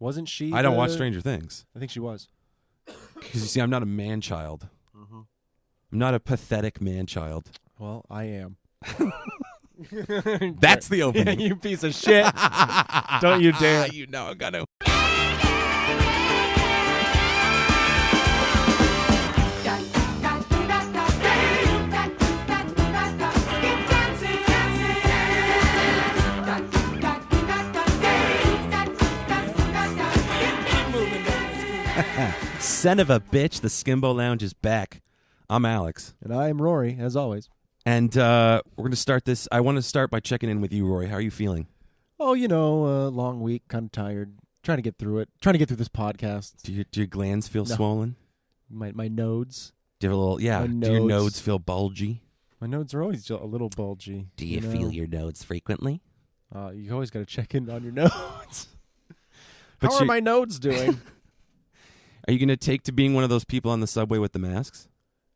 Wasn't she? I don't watch Stranger Things. I think she was. Because you see, I'm not a man-child. Mm-hmm. I'm not a pathetic man-child. Well, I am. That's the opening. Yeah, you piece of shit. Don't you dare. You know I'm gonna. Son of a bitch, the Skimbo Lounge is back. I'm Alex. And I am Rory, as always. And we're going to start this. I want to start by checking in with you, Rory. How are you feeling? Oh, long week, kind of tired. Trying to get through it. Trying to get through this podcast. Do your glands feel swollen? My nodes. Do you have a little, do your nodes feel bulgy? My nodes are always a little bulgy. Do you feel your nodes frequently? You always got to check in on your nodes. How are my nodes doing? Are you going to take to being one of those people on the subway with the masks?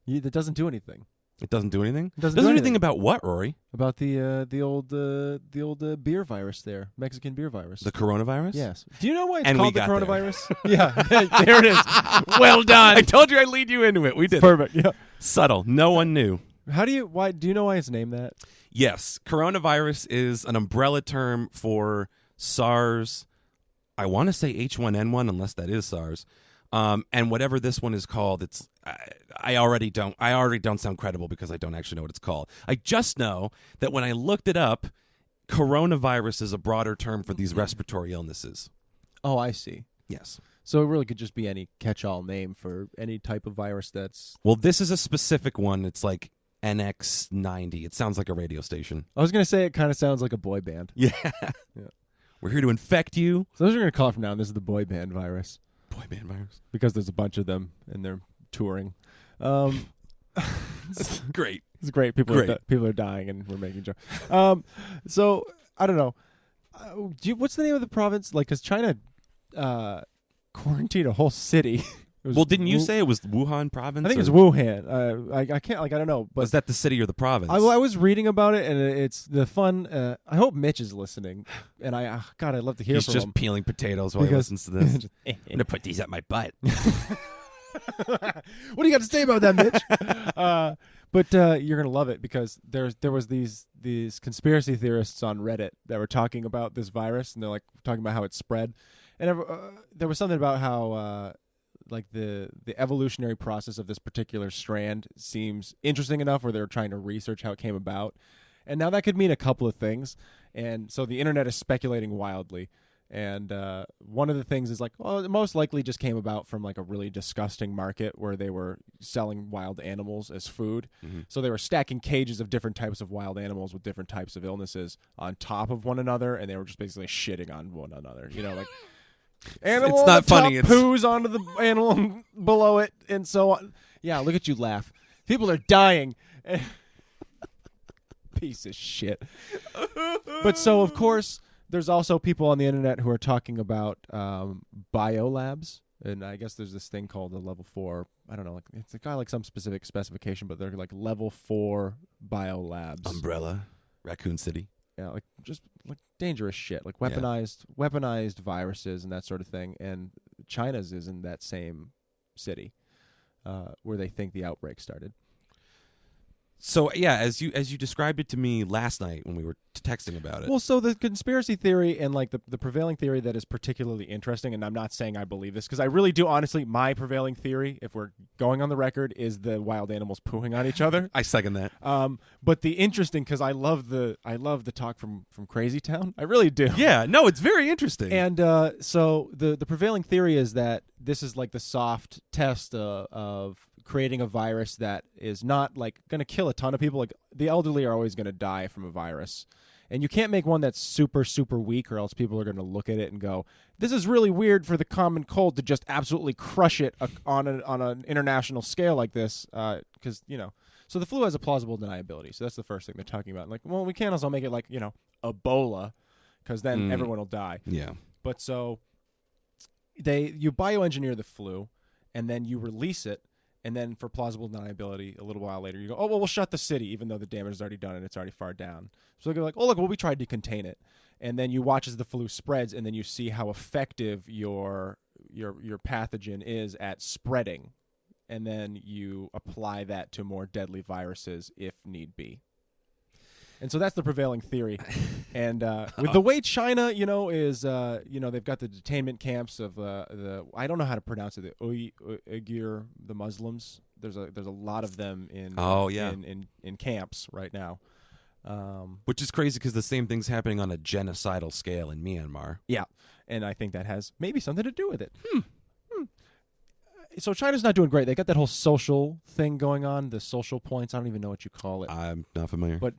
That doesn't do anything. It doesn't do anything? It doesn't do anything about what, Rory? About the old beer virus there, Mexican beer virus. The coronavirus? Yes. Do you know why it's called the coronavirus? Yeah, there it is. Well done. I told you I'd lead you into it. We did. Perfect. Yeah. Subtle. No one knew. Do you know why it's named that? Yes. Coronavirus is an umbrella term for SARS. I want to say H1N1, unless that is SARS. And whatever this one is called, it's I already don't sound credible because I don't actually know what it's called. I just know that when I looked it up, coronavirus is a broader term for these respiratory illnesses. Oh, I see. Yes. So it really could just be any catch-all name for any type of virus that's... Well, this is a specific one. It's like NX90. It sounds like a radio station. I was going to say it kind of sounds like a boy band. Yeah. We're here to infect you. So those are going to call it from now on. This is the boy band virus. Boy band virus. Because there's a bunch of them and they're touring. It's great. It's great. People are dying and we're making jokes. So I don't know. What's the name of the province? Like, because China quarantined a whole city. Well, didn't you say it was Wuhan province? I think it's Wuhan. I can't, I don't know. But is that the city or the province? I was reading about it, and it's the fun. I hope Mitch is listening, and I'd love to hear from him. He's just peeling potatoes while he listens to this. I'm going to put these up my butt. What do you got to say about that, Mitch? But you're going to love it because there was these conspiracy theorists on Reddit that were talking about this virus, and they're like talking about how it spread. And there was something about how... like the evolutionary process of this particular strand seems interesting enough where they're trying to research how it came about. And now that could mean a couple of things. And so the internet is speculating wildly. And one of the things is like, well, it most likely just came about from like a really disgusting market where they were selling wild animals as food. Mm-hmm. So they were stacking cages of different types of wild animals with different types of illnesses on top of one another. And they were just basically shitting on one another, like... Animal it's not funny. It's poos onto the animal below it, and so on. Yeah, look at you laugh. People are dying. Piece of shit. But so, of course, there's also people on the internet who are talking about biolabs, and I guess there's this thing called a level 4. I don't know. It's got like some specific specification, but they're like level 4 biolabs. Umbrella, Raccoon City. Yeah, like just like dangerous shit, like weaponized viruses and that sort of thing. And China's is in that same city where they think the outbreak started. So yeah, as you described it to me last night when we were texting about it. Well, so the conspiracy theory and like the prevailing theory that is particularly interesting, and I'm not saying I believe this because I really do honestly. My prevailing theory, if we're going on the record, is the wild animals pooing on each other. I second that. But the interesting because I love the talk from Crazy Town. I really do. Yeah, no, it's very interesting. And so the prevailing theory is that this is like the soft test of creating a virus that is not like going to kill a ton of people. Like the elderly are always going to die from a virus, and you can't make one that's super, super weak, or else people are going to look at it and go, "This is really weird for the common cold to just absolutely crush it on an international scale like this." Because so the flu has a plausible deniability. So that's the first thing they're talking about. Like, well, we can't also make it like Ebola, because then everyone will die. Yeah. But so you bioengineer the flu, and then you release it. And then for plausible deniability, a little while later, you go, oh, well, we'll shut the city, even though the damage is already done and it's already far down. So they're like, oh, look, well, we tried to contain it. And then you watch as the flu spreads, and then you see how effective your pathogen is at spreading. And then you apply that to more deadly viruses if need be. And so that's the prevailing theory. And with the way China, is, they've got the detainment camps of I don't know how to pronounce it, the Uyghur, the Muslims. There's a lot of them in in camps right now. Which is crazy because the same thing's happening on a genocidal scale in Myanmar. Yeah, and I think that has maybe something to do with it. So China's not doing great. They got that whole social thing going on, the social points. I don't even know what you call it. I'm not familiar. But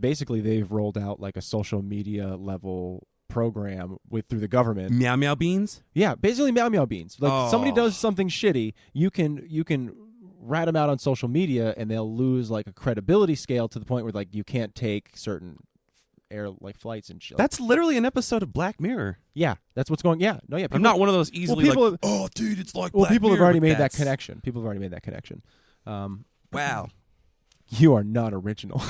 basically they've rolled out like a social media level program through the government. Meow Meow Beans? Yeah, basically Meow Meow Beans. Like somebody does something shitty, you can rat them out on social media, and they'll lose like a credibility scale to the point where like you can't take certain flights and shit. That's literally an episode of Black Mirror. Yeah, that's what's going. Yeah, no, yeah. I'm not one of those easily people, oh, dude, it's like. Well, Black people Mirror, have already but made that connection. People have already made that connection. Wow, you are not original.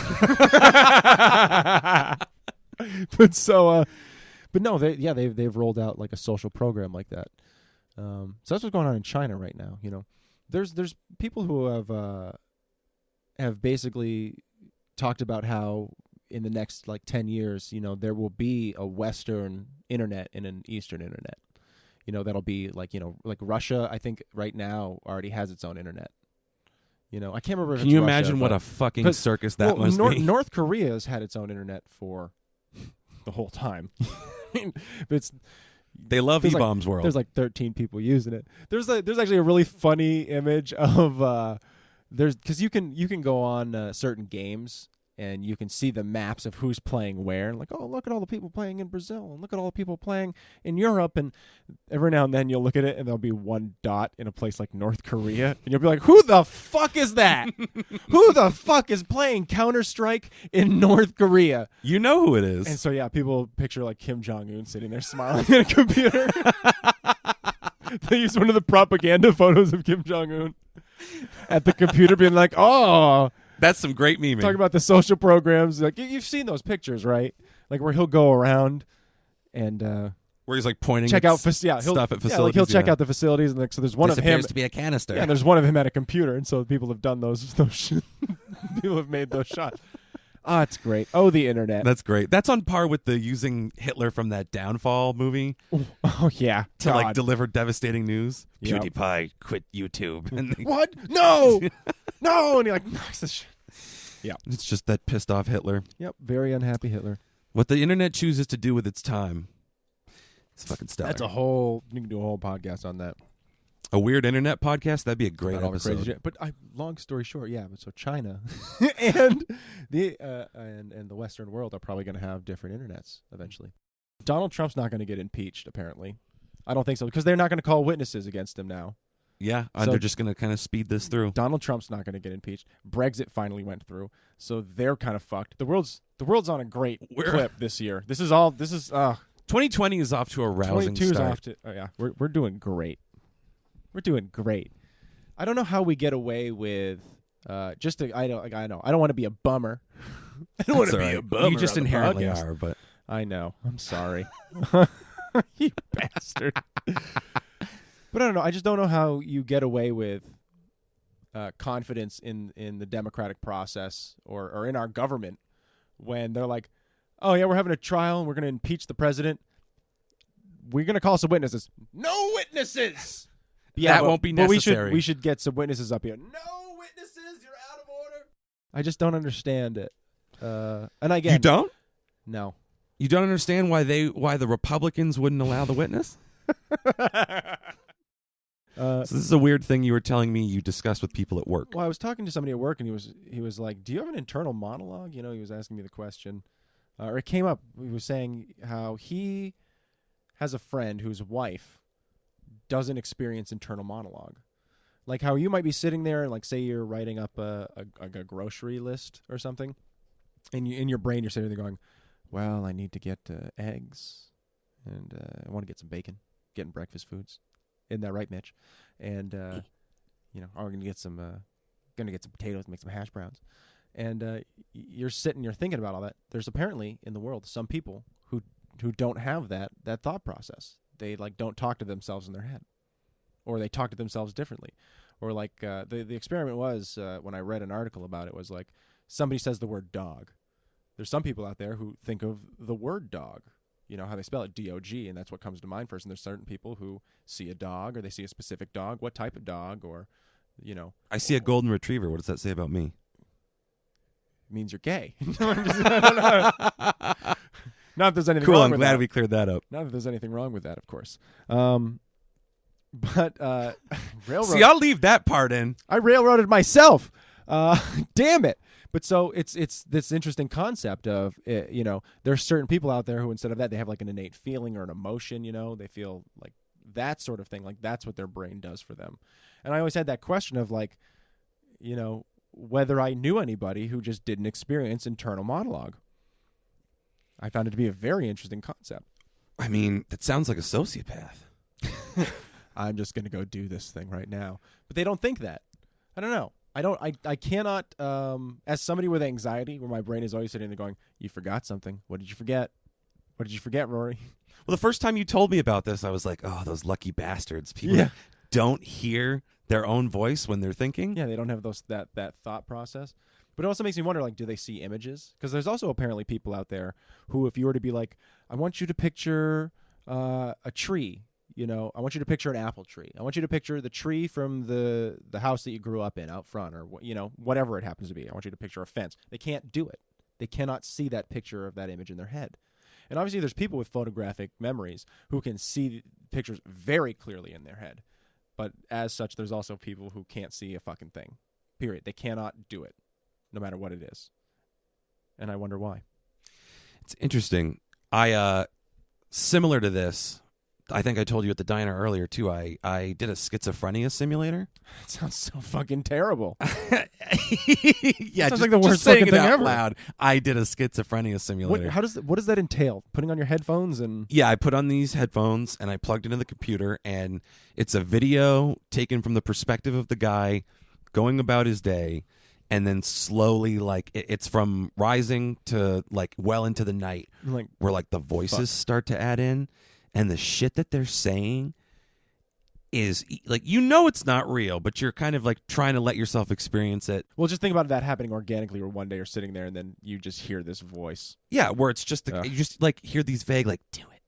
But no, they've rolled out like a social program like that. So that's what's going on in China right now. There's people who have basically talked about how in the next like 10 years, there will be a Western internet and an Eastern internet. That'll be like, like Russia, I think right now already has its own internet. I can't remember. Can you imagine what a fucking circus that must be? North Korea has had its own internet for the whole time. They love E-Bombs World. There's like 13 people using it. There's actually a really funny image of because you can go on certain games and you can see the maps of who's playing where. Like, oh, look at all the people playing in Brazil, and look at all the people playing in Europe. And every now and then you'll look at it, and there'll be one dot in a place like North Korea, and you'll be like, who the fuck is that? Who the fuck is playing Counter-Strike in North Korea? You know who it is. And so, yeah, people picture like Kim Jong-un sitting there smiling at a computer. They use one of the propaganda photos of Kim Jong-un at the computer being like, oh... That's some great memeing. Talking about the social programs. Like you've seen those pictures, right? Like where he'll go around and where he's like pointing check at out stuff at facilities. Yeah, like he'll check out the facilities, and so there's one this of him. appears to be a canister. Yeah, there's one of him at a computer, and so people have done those people have made those shots. Oh, it's great. Oh, the internet. That's great. That's on par with the using Hitler from that Downfall movie. Oh yeah, to like deliver devastating news. Yep. PewDiePie quit YouTube. And what? No, no. And you're like, nice shit. Yeah, it's just that pissed off Hitler. Yep, very unhappy Hitler. What the internet chooses to do with its time, it's fucking stellar. That's you can do a whole podcast on that. A weird internet podcast? That'd be a great episode. But long story short, yeah. But so China and the Western world are probably going to have different internets eventually. Donald Trump's not going to get impeached. Apparently, I don't think so because they're not going to call witnesses against him now. Yeah, they're just going to kind of speed this through. Donald Trump's not going to get impeached. Brexit finally went through, so they're kind of fucked. The world's on a great clip this year. 2020 is off to a rousing 22 is start. off to. Oh yeah, we're doing great. We're doing great. I don't know how we get away with I don't want to be a bummer. I don't want to be a bummer. You just inherently podcast. are, but I know. I'm sorry. You bastard. But I don't know. I just don't know how you get away with confidence in the democratic process or in our government when they're like, oh, yeah, we're having a trial and we're going to impeach the president. We're going to call some witnesses. No witnesses! Yeah, that won't be necessary. But we should get some witnesses up here. No witnesses! You're out of order! I just don't understand it. And again... You don't? No. You don't understand why the Republicans wouldn't allow the witness? So this is a weird thing you were telling me you discussed with people at work. Well, I was talking to somebody at work, and he was like, "Do you have an internal monologue?" He was asking me the question, or it came up. He was saying how he has a friend whose wife doesn't experience internal monologue, like how you might be sitting there and like say you're writing up a grocery list or something, and in your brain you're sitting there going, "Well, I need to get eggs, and I want to get some bacon, getting breakfast foods." Isn't that right, Mitch? And we're gonna get some potatoes, make some hash browns, and you're sitting, you're thinking about all that. There's apparently in the world some people who don't have that thought process. They like don't talk to themselves in their head, or they talk to themselves differently, or like the experiment was when I read an article about it was like somebody says the word dog. There's some people out there who think of the word dog. You know how they spell it, D-O-G, and that's what comes to mind first. And there's certain people who see a dog, or they see a specific dog. What type of dog, or, I see a golden retriever. What does that say about me? It means you're gay. Not that there's anything cool, wrong I'm with glad that. we cleared that up. Not that there's anything wrong with that, of course. But railroad. See, I'll leave that part in. I railroaded myself. Damn it. But so it's this interesting concept of, there's certain people out there who instead of that, they have like an innate feeling or an emotion, they feel like that sort of thing, like that's what their brain does for them. And I always had that question of like, whether I knew anybody who just didn't experience internal monologue. I found it to be a very interesting concept. I mean, that sounds like a sociopath. I'm just going to go do this thing right now. But they don't think that. I don't know. I cannot, as somebody with anxiety, where my brain is always sitting there going, you forgot something. What did you forget? What did you forget, Rory? Well, the first time you told me about this, I was like, oh, those lucky bastards. People don't hear their own voice when they're thinking. Yeah, they don't have that thought process. But it also makes me wonder, like, do they see images? Because there's also apparently people out there who, if you were to be like, I want you to picture a tree. I want you to picture an apple tree. I want you to picture the tree from the house that you grew up in out front, or, whatever it happens to be. I want you to picture a fence. They can't do it. They cannot see that picture of that image in their head. And obviously there's people with photographic memories who can see pictures very clearly in their head. But as such, there's also people who can't see a fucking thing. Period. They cannot do it, no matter what it is. And I wonder why. It's interesting. Similar to this, I think I told you at the diner earlier, too, I did a schizophrenia simulator. That sounds so fucking terrible. Yeah, sounds like the worst saying fucking it thing out ever. Loud. I did a schizophrenia simulator. What does that entail? Putting on your headphones and... Yeah, I put on these headphones and I plugged into the computer, and it's a video taken from the perspective of the guy going about his day, and then slowly, like, it's from rising to, like, well into the night, like, where, like, the voices start to add in. And the shit that they're saying is, like, it's not real, but you're kind of, like, trying to let yourself experience it. Well, just think about that happening organically, where one day you're sitting there and then you just hear this voice. Yeah, where it's just, you just, like, hear these vague, like, do it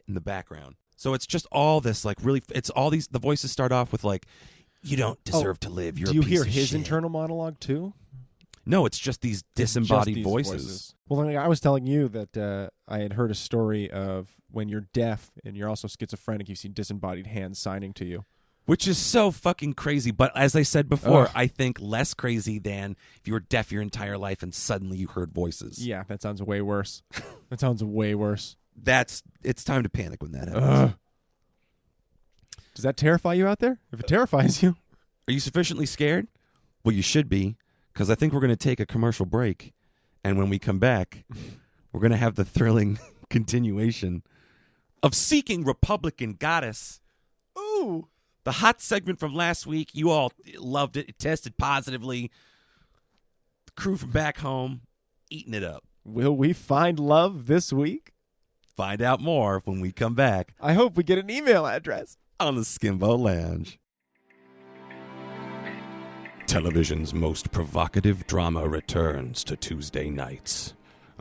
in the background. So it's just all this, like, really, it's all these, the voices start off with, like, you don't deserve to live, you're a piece of shit. Do you hear his internal monologue, too? No, it's just these disembodied voices. Well, I was telling you that I had heard a story of when you're deaf and you're also schizophrenic, you see disembodied hands signing to you. Which is so fucking crazy. But as I said before, I think less crazy than if you were deaf your entire life and suddenly you heard voices. Yeah, that sounds way worse. That sounds way worse. It's time to panic when that happens. Does that terrify you out there? If it terrifies you. Are you sufficiently scared? Well, you should be. Because I think we're going to take a commercial break, and when we come back, we're going to have the thrilling continuation of Seeking Republican Goddess. Ooh! The hot segment from last week. You all loved it. It tested positively. The crew from back home, eating it up. Will we find love this week? Find out more when we come back. I hope we get an email address. On the Skimbo Lounge. Television's most provocative drama returns to Tuesday nights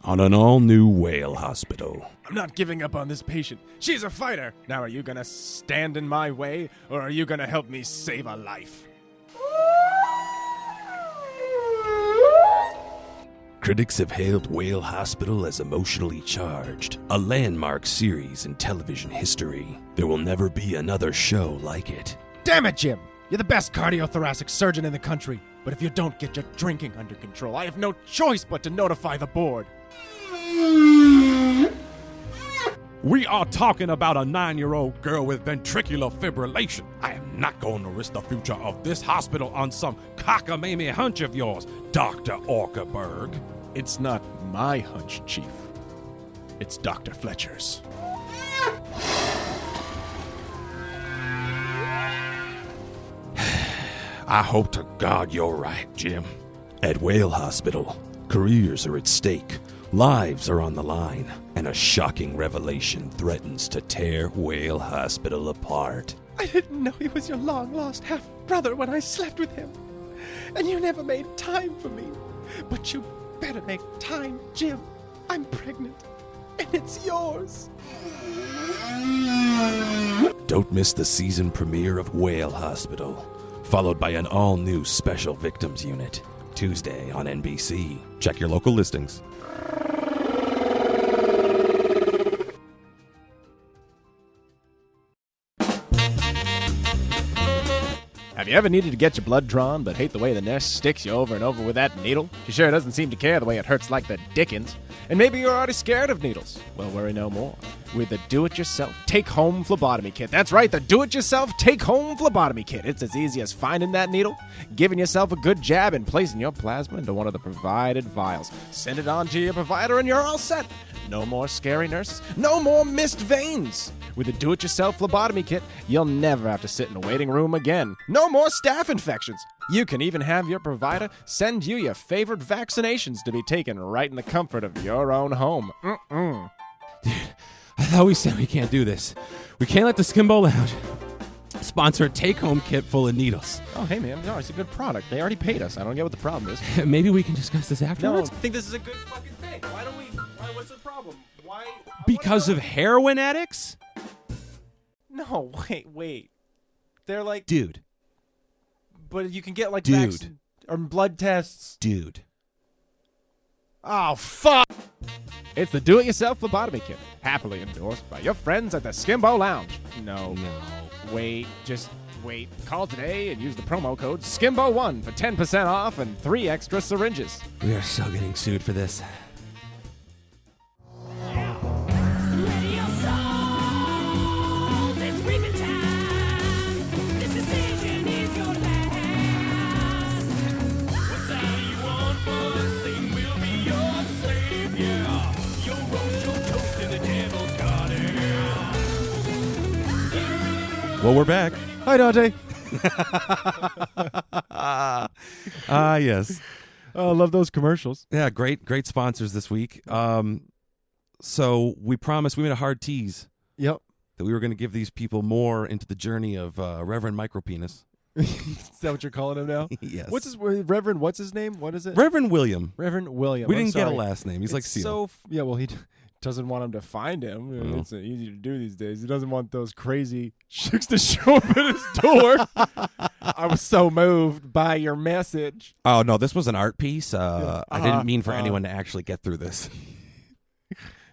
on an all-new whale hospital. I'm not giving up on this patient. She's a fighter. Now are you going to stand in my way, or are you going to help me save a life? Critics have hailed Whale Hospital as emotionally charged, a landmark series in television history. There will never be another show like it. Damn it, Jim! You're the best cardiothoracic surgeon in the country, but if you don't get your drinking under control, I have no choice but to notify the board. We are talking about a 9-year-old girl with ventricular fibrillation. I am not going to risk the future of this hospital on some cockamamie hunch of yours, Dr. Orkeberg. It's not my hunch, Chief. It's Dr. Fletcher's. I hope to God you're right, Jim. At Whale Hospital, careers are at stake, lives are on the line, and a shocking revelation threatens to tear Whale Hospital apart. I didn't know he was your long-lost half-brother when I slept with him. And you never made time for me. But you better make time, Jim. I'm pregnant. And it's yours. Don't miss the season premiere of Whale Hospital, followed by an all-new Special Victims Unit, Tuesday on NBC. Check your local listings. Have you ever needed to get your blood drawn but hate the way the nurse sticks you over and over with that needle? She sure doesn't seem to care the way it hurts like the dickens. And maybe you're already scared of needles. Well, worry no more with the do-it-yourself take-home phlebotomy kit. That's right, the do-it-yourself take-home phlebotomy kit. It's as easy as finding that needle, giving yourself a good jab, and placing your plasma into one of the provided vials. Send it on to your provider and you're all set. No more scary nurses. No more missed veins. With the do-it-yourself phlebotomy kit, you'll never have to sit in a waiting room again. No more staph infections. You can even have your provider send you your favorite vaccinations to be taken right in the comfort of your own home. Dude, I thought we said we can't do this. We can't let the Skimbo Lounge sponsor a take-home kit full of needles. Oh, hey, man. No, it's a good product. They already paid us. I don't get what the problem is. Maybe we can discuss this No, afterwards. I think this is a good fucking thing. Why don't we... what's the problem? Why... Because of heroin addicts? No, wait. They're like... Dude. But you can get, like, Dude. or blood tests. Dude. Oh, fuck! It's the do-it-yourself phlebotomy kit, happily endorsed by your friends at the Skimbo Lounge. No. Wait, just wait. Call today and use the promo code SKIMBO1 for 10% off and 3 extra syringes. We are so getting sued for this. Well, we're back. Hi, Dante. Yes. Oh, I love those commercials. Yeah, great sponsors this week. So we promised, we made a hard tease Yep. that we were going to give these people more into the journey of Reverend Micropenis. Is that what you're calling him now? Yes. What's his name? What is it? Reverend William. Reverend William. We I'm didn't get a sorry. last name. He's like It's Seal. yeah, well, he doesn't want him to find him. Oh. It's easy to do these days. He doesn't want those crazy chicks to show up at his door. I was so moved by your message. Oh, no, this was an art piece. I didn't mean for anyone to actually get through this.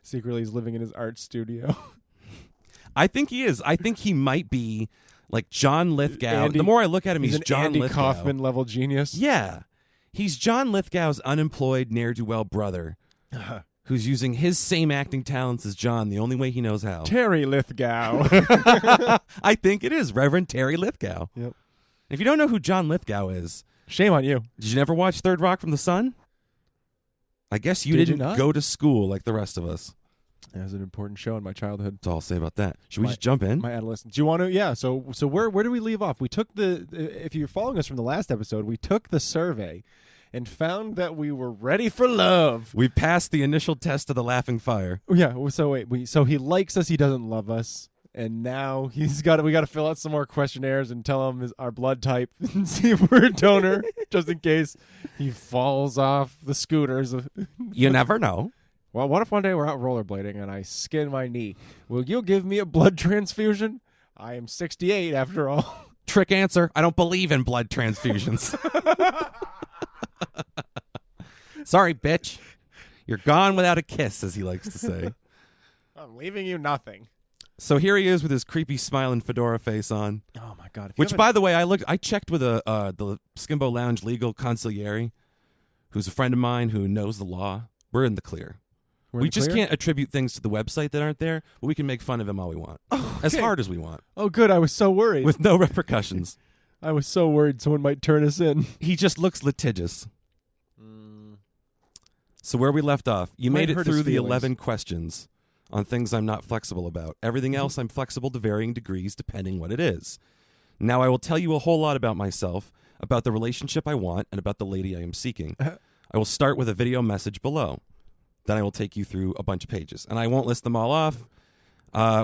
Secretly, he's living in his art studio. I think he is. I think he might be like John Lithgow. The more I look at him, he's an John Andy Lithgow. Kaufman level genius. Yeah. He's John Lithgow's unemployed ne'er-do-well brother who's using his same acting talents as John the only way he knows how. Terry Lithgow. I think it is Reverend Terry Lithgow. Yep. If you don't know who John Lithgow is, Shame on you. did you never watch Third Rock from the Sun? I guess you Did you didn't not? go to school like the rest of us. That was an important show in my childhood. That's all I'll say about that. Should we just jump in? My adolescence. Do you want to? Yeah. So where do we leave off? We took if you're following us from the last episode, we took the survey and found that we were ready for love. We passed the initial test of the laughing fire. Yeah. So so he likes us. He doesn't love us. And now we got to fill out some more questionnaires and tell him our blood type and see if we're a donor, just in case he falls off the scooters. You never know. Well, what if one day we're out rollerblading and I skin my knee? Will you give me a blood transfusion? I am 68 after all. Trick answer. I don't believe in blood transfusions. Sorry, bitch. You're gone without a kiss, as he likes to say. I'm leaving you nothing. So here he is with his creepy smiling fedora face on. Oh my god! Which, by the way, I checked with the Skimbo Lounge legal consigliere, who's a friend of mine who knows the law. We're in the clear. We just can't attribute things to the website that aren't there, but we can make fun of him all we want. As hard as we want. Oh, good. I was so worried. With no repercussions. I was so worried someone might turn us in. He just looks litigious. So where we left off, you made it through the 11 questions on things I'm not flexible about. Everything else I'm flexible to varying degrees depending what it is. Now I will tell you a whole lot about myself. about the relationship I want and about the lady I am seeking. I will start with a video message below. Then I will take you through a bunch of pages. And I won't list them all off.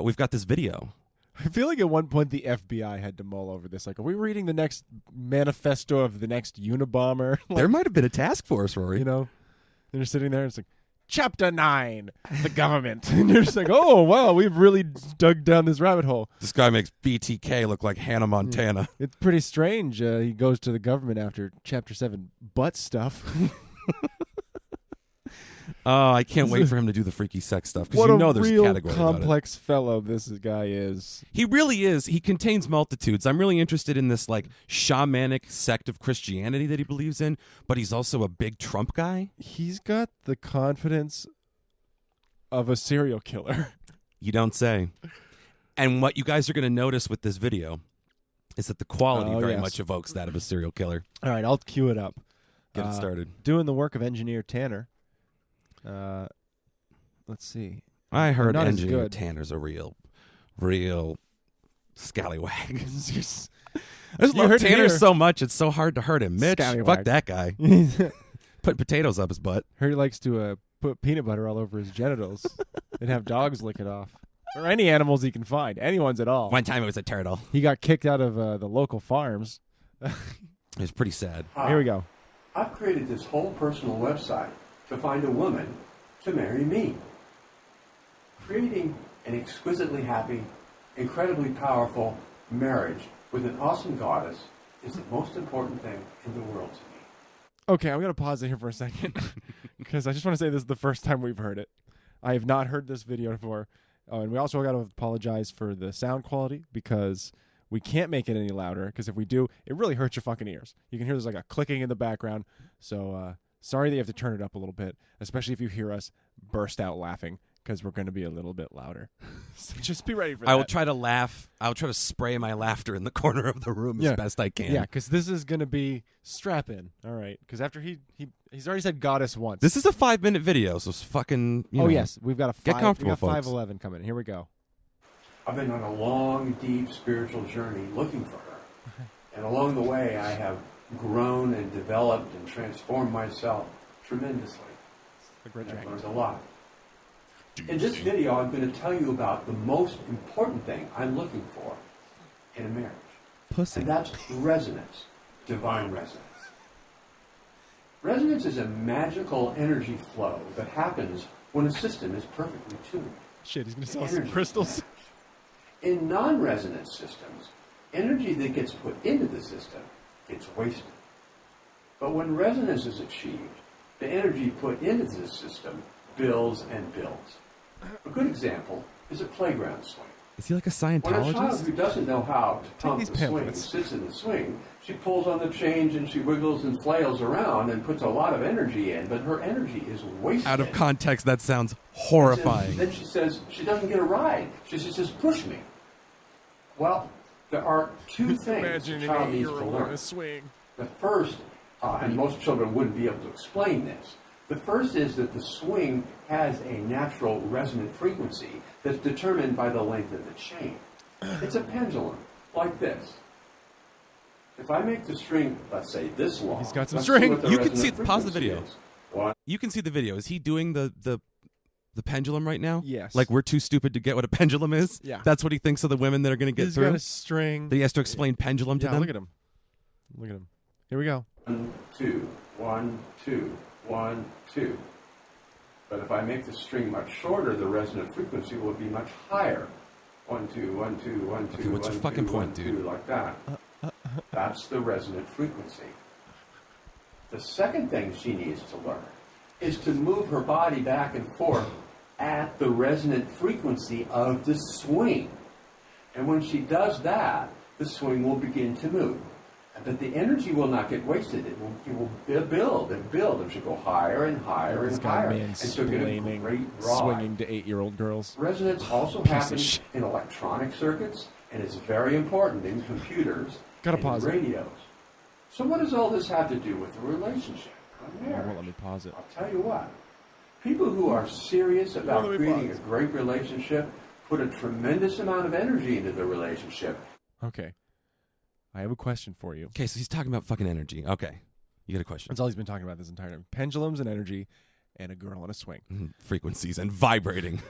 We've got this video. I feel like at one point the FBI had to mull over this. Like, are we reading the next manifesto of the next Unabomber? Like, There might have been a task force, Rory. you know, and you're sitting there and it's like, Chapter 9, the government. And you're just like, oh, wow, we've really dug down this rabbit hole. This guy makes BTK look like Hannah Montana. It's pretty strange. He goes to the government after Chapter 7 butt stuff. Oh, I can't wait for him to do the freaky sex stuff because What you know a there's real a category about it. complex fellow this guy is. He really is. He contains multitudes. I'm really interested in this like shamanic sect of Christianity that he believes in, but he's also a big Trump guy. He's got the confidence of a serial killer. You don't say. And what you guys are going to notice with this video is that the quality very much evokes that of a serial killer. All right, I'll cue it up. Get it started. Doing the work of engineer Tanner. Let's see. I heard Not as engineer good. Tanner's a real scallywag. I just love heard it Tanner here. so much, it's so hard to hurt him. Mitch, Scallywag. fuck that guy. Put potatoes up his butt. Heard he likes to put peanut butter all over his genitals and have dogs lick it off. Or any animals he can find. Anyone's at all. One time it was a turtle. He got kicked out of the local farms. It was pretty sad. Here we go. I've created this whole personal website to find a woman to marry me. Creating an exquisitely happy, incredibly powerful marriage with an awesome goddess is the most important thing in the world to me. Okay, I'm going to pause it here for a second because I just want to say this is the first time we've heard it. I have not heard this video before. Oh, and we also got to apologize for the sound quality because we can't make it any louder because if we do, it really hurts your fucking ears. You can hear there's like a clicking in the background. So sorry that you have to turn it up a little bit, especially if you hear us burst out laughing because we're going to be a little bit louder. So just be ready for that. I will try to laugh. I'll try to spray my laughter in the corner of the room as best I can. Yeah, because this is going to be strap in. All right, because after he's already said goddess once. This is a 5-minute video, so it's fucking. You know, yes, we've got get comfortable, we got folks. 5:11 coming. Here we go. I've been on a long, deep spiritual journey looking for her. And along the way, I have grown and developed and transformed myself tremendously. And I've learned a lot. In this video, I'm going to tell you about the most important thing I'm looking for in a marriage. Pussy. And that's resonance, divine resonance. Resonance is a magical energy flow that happens when a system is perfectly tuned. Shit, he's going to sell some Energy crystals. match. In non-resonance systems, energy that gets put into the system gets wasted. But when resonance is achieved, the energy put into the system builds and builds. A good example is a playground swing. Is he like a When a child Scientologist? who doesn't know how to pump these the swing pamphlets. sits in the swing, she pulls on the change and she wiggles and flails around and puts a lot of energy in, but her energy is wasted. Out of context, that sounds horrifying. Then she says she doesn't get a ride. She says, push me. Well, there are two things Imagine a an child needs to 8-year-old on learn. a swing. The first, and most children wouldn't be able to explain this, the first is that the swing has a natural resonant frequency that's determined by the length of the chain. It's a pendulum, like this. If I make the string, let's say this long, He's got some let's string. see what the You can resonant see- pause the frequency video. is. One, You can see the video. Is he doing the pendulum right now? Yes. Like we're too stupid to get what a pendulum is? Yeah. That's what he thinks of the women that are going to get He's through? got a string. That he has to explain pendulum to Yeah, them? look at him. Look at him. Here we go. 1, 2, 1, 2, 1, 2. But if I make the string much shorter, the resonant frequency will be much higher. 1, 2, 1, 2, 1, 2, Okay, what's your 1, fucking 2, point, 1, dude? 2, like that. That's the resonant frequency. The second thing she needs to learn is to move her body back and forth at the resonant frequency of the swing. And when she does that, the swing will begin to move. But the energy will not get wasted. It will build and build, and she'll go higher and higher This and guy higher. And she'll get a mansplaining, great ride. swinging to 8-year-old girls. Resonance also Piece of happens shit. in electronic circuits, and it's very important in computers Gotta and pause it. radios. So what does all this have to do with the relationship? A It marriage? won't let me pause it. I'll tell you what. People who are serious about let me creating a pause. great relationship put a tremendous amount of energy into the relationship. Okay. I have a question for you. Okay, so he's talking about fucking energy. Okay. You got a question. That's all he's been talking about this entire time. Pendulums and energy and a girl on a swing. Frequencies and vibrating.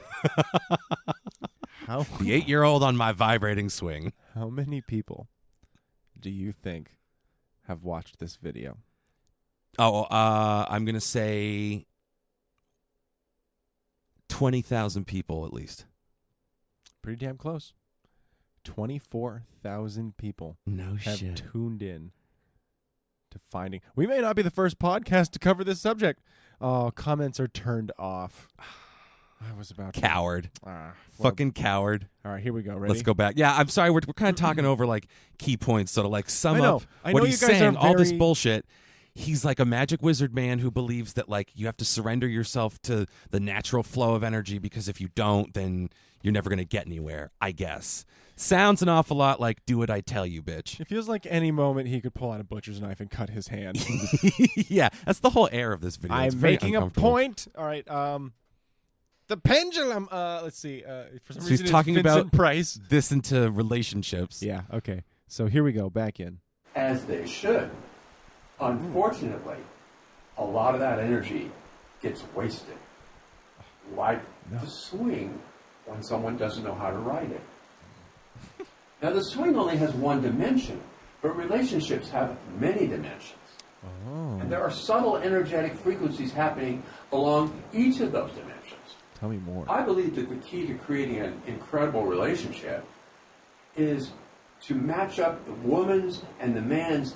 How The 8-year-old on my vibrating swing. How many people do you think have watched this video? Oh, I'm going to say 20,000 people at least. Pretty damn close. 24,000 people have tuned in to finding. We may not be the first podcast to cover this subject. Oh, comments are turned off. I was about to. Coward. Well, Fucking coward. all right, here we go. Ready? Let's go back. Yeah, I'm sorry. We're kind of talking over like key points, sort of like sum up I what know he's you guys saying. are All this very- bullshit. He's like a magic wizard man who believes that like you have to surrender yourself to the natural flow of energy because if you don't, then you're never going to get anywhere, I guess. Sounds an awful lot like do what I tell you, bitch. It feels like any moment he could pull out a butcher's knife and cut his hand. Yeah, that's the whole air of this video. It's I'm very making a uncomfortable. point. All right. The pendulum. Let's see. For some So reason, he's it's talking Vincent about Price. this into relationships. Yeah. Okay. So here we go. Back in. As they should. Unfortunately, a lot of that energy gets wasted. Like the swing when someone doesn't know how to ride it. Now, the swing only has one dimension, but relationships have many dimensions. Oh. And there are subtle energetic frequencies happening along each of those dimensions. Tell me more. I believe that the key to creating an incredible relationship is to match up the woman's and the man's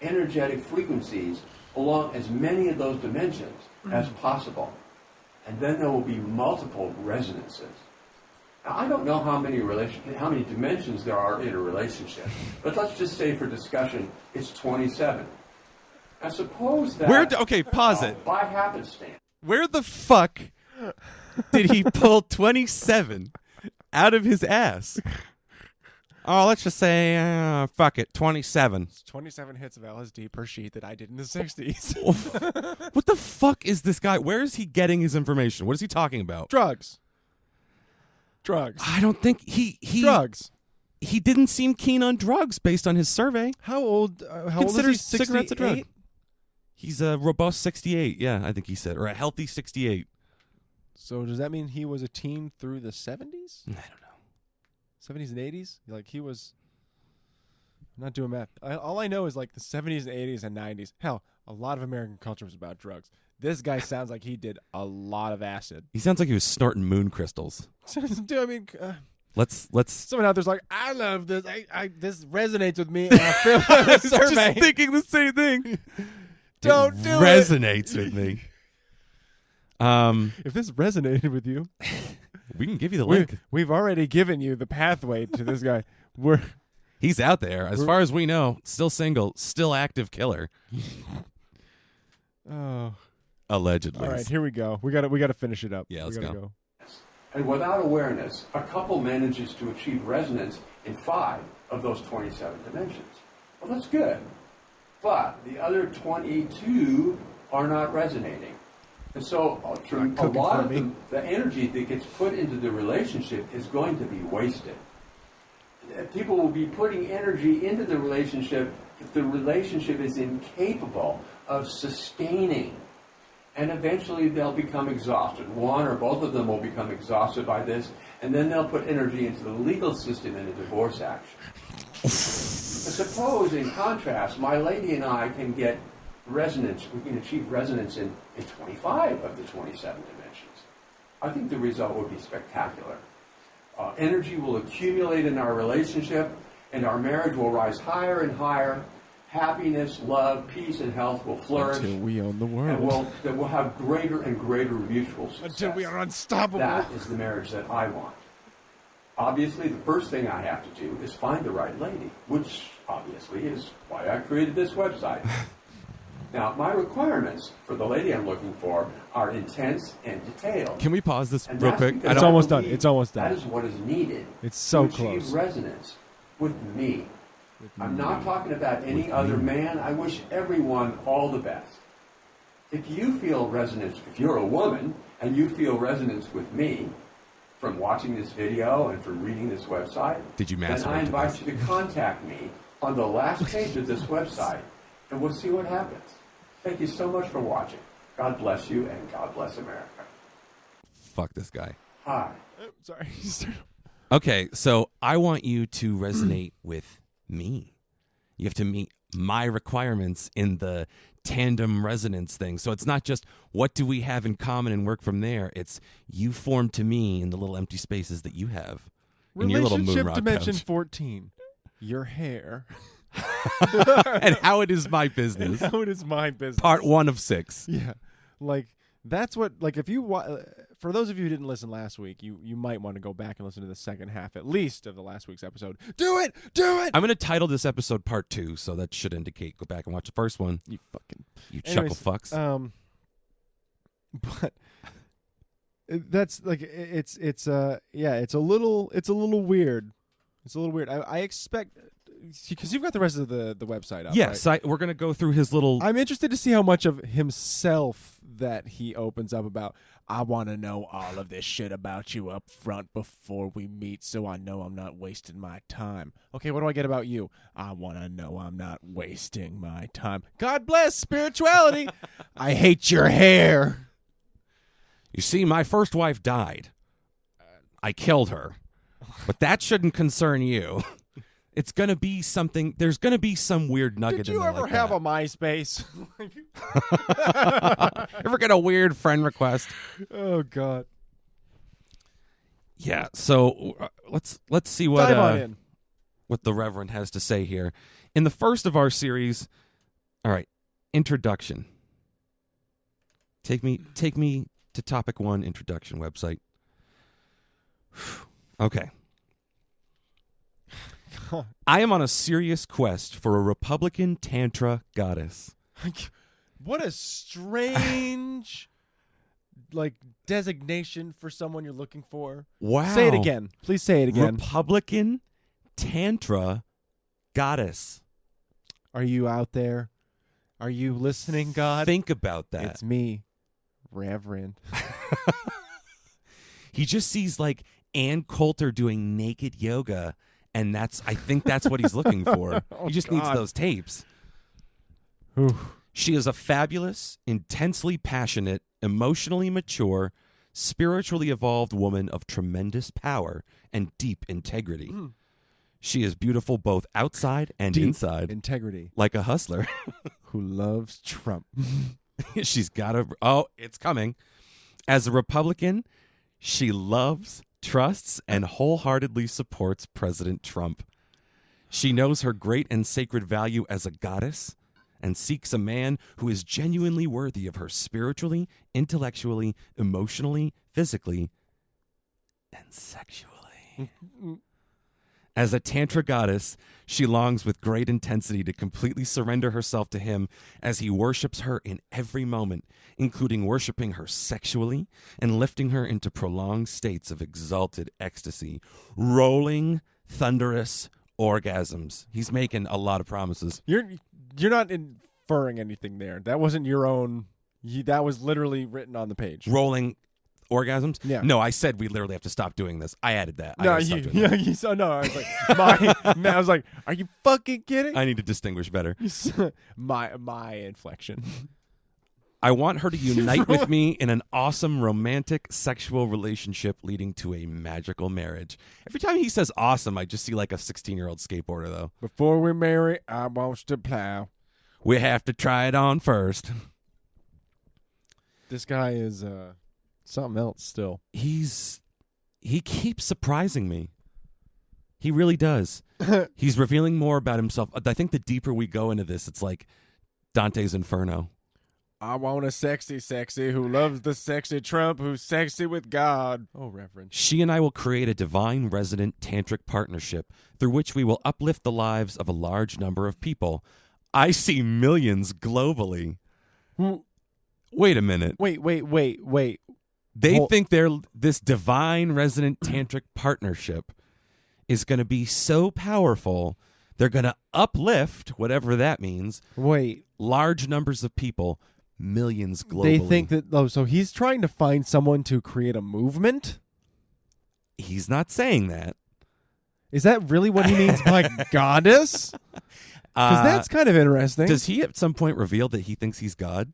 energetic frequencies along as many of those dimensions as possible. And then there will be multiple resonances. Now, I don't know how many dimensions there are in a relationship, but let's just say for discussion, it's 27. Now suppose that... Okay, pause it. By happenstance. Where the fuck did he pull 27 out of his ass? Oh, let's just say, fuck it, 27. It's 27 hits of LSD per sheet that I did in the 60s. What the fuck is this guy? Where is he getting his information? What is he talking about? Drugs. I don't think he Drugs. He didn't seem keen on drugs based on his survey. How old is he? Considers cigarettes a drug. 68? He's a robust 68, yeah, I think he said, or a healthy 68. So does that mean he was a teen through the 70s? I don't know. 70s and 80s? Like he was... I'm not doing math. All I know is like the 70s and 80s and 90s. Hell, a lot of American culture was about drugs. This guy sounds like he did a lot of acid. He sounds like he was snorting moon crystals. Dude, I mean... Let's Someone out there's like, I love this. This resonates with me. And I feel like a survey. just thinking the same thing. Don't do it. Resonates with me. If this resonated with you, We can give you the link. we've already given you the pathway to this guy. He's out there. As far as we know, still single, still active killer. Oh, Allegedly. all right. Here we go. We got to finish it up. Yeah, We let's gotta go. And without awareness, a couple manages to achieve resonance in 5 of those 27 dimensions. Well, that's good. But the other 22 are not resonating. And so a lot of the energy that gets put into the relationship is going to be wasted. People will be putting energy into the relationship if the relationship is incapable of sustaining. And eventually they'll become exhausted. One or both of them will become exhausted by this, and then they'll put energy into the legal system in a divorce action. Suppose, in contrast, my lady and I can get resonance, we can achieve resonance in 25 of the 27 dimensions. I think the result would be spectacular. Energy will accumulate in our relationship, and our marriage will rise higher and higher. Happiness, love, peace, and health will flourish. Until we own the And world. we'll have greater and greater mutual success. Until we are unstoppable. That is the marriage that I want. Obviously, the first thing I have to do is find the right lady, which obviously is why I created this website. Now, my requirements for the lady I'm looking for are intense and detailed. Can we pause this And real that's quick? because It's I almost done. believe It's almost done. That is what is needed It's so to achieve close. resonance with me. I'm not talking about any other man. I wish everyone all the best. If you feel resonance, if you're a woman and you feel resonance with me from watching this video and from reading this website, Did you then I masturbate to invite this? you to contact me on the last page of this website, and we'll see what happens. Thank you so much for watching. God bless you, and God bless America. Fuck this guy. Hi. Sorry. Okay, so I want you to resonate with me. You have to meet my requirements in the tandem resonance thing. So it's not just what do we have in common and work from there. It's you form to me in the little empty spaces that you have in your little moon Relationship rock dimension couch. 14. Your hair. And how it is my business. And how it is my business. Part 1 of 6. Yeah. Like, that's what, like, if you, for those of you who didn't listen last week, you might want to go back and listen to the second half, at least, of the last week's episode. Do it! I'm going to title this episode Part 2, so that should indicate go back and watch the first one. You fucking. Chuckle fucks. But that's like it's a little weird. It's a little weird. I expect, because you've got the rest of the website up. Yes, right? we're going to go through his little. I'm interested to see how much of himself that he opens up about. I want to know all of this shit about you up front before we meet, so I know I'm not wasting my time. Okay, what do I get about you? I want to know I'm not wasting my time. God bless spirituality. I hate your hair. You see, my first wife died. I killed her. But that shouldn't concern you. It's going to be something. There's going to be some weird nugget Did in you there ever like have that. a MySpace? Ever get a weird friend request? Oh, God. Yeah, so let's see Dive on in. what the Reverend has to say here. In the first of our series, all right, introduction. Take me to topic 1, introduction website. Okay. I am on a serious quest for a Republican Tantra goddess. What a strange, like, designation for someone you're looking for. Wow. Say it again. Please say it again. Republican Tantra goddess. Are you out there? Are you listening, God? Think about that. It's me, Reverend. He just sees like Ann Coulter doing naked yoga, and I think that's what he's looking for. Oh, he just needs God. those tapes. Oof. She is a fabulous, intensely passionate, emotionally mature, spiritually evolved woman of tremendous power and deep integrity. She is beautiful both outside and Deep inside, integrity. like a hustler. Who loves Trump. She's got a... Oh, it's coming. As a Republican, she loves, trusts, and wholeheartedly supports President Trump. She knows her great and sacred value as a goddess and seeks a man who is genuinely worthy of her spiritually, intellectually, emotionally, physically, and sexually. As a Tantra goddess, she longs with great intensity to completely surrender herself to him as he worships her in every moment, including worshiping her sexually and lifting her into prolonged states of exalted ecstasy, rolling, thunderous orgasms. He's making a lot of promises. You're not inferring anything there. That wasn't your own. That was literally written on the page. Rolling orgasms? Yeah. No, I said we literally have to stop doing this. I added that. I No, gotta stop you, doing yeah, that. you saw. No, I was like, I was like, are you fucking kidding? I need to distinguish better. my inflection. I want her to unite with me in an awesome romantic sexual relationship leading to a magical marriage. Every time he says awesome, I just see like a 16-year-old skateboarder, though. Before we marry, I want to plow. We have to try it on first. This guy is something else still. He keeps surprising me. He really does. He's revealing more about himself. I think the deeper we go into this, it's like Dante's Inferno. I want a sexy who loves the sexy Trump, who's sexy with God. Oh, Reverend. She and I will create a divine resident tantric partnership through which we will uplift the lives of a large number of people. I see millions globally. Wait a minute. Wait. They think this divine resident tantric partnership is going to be so powerful, they're going to uplift, whatever that means, Wait. large numbers of people, millions globally. They think that, so he's trying to find someone to create a movement? He's not saying that. Is that really what he means by goddess? Because that's kind of interesting. Does he at some point reveal that he thinks he's God?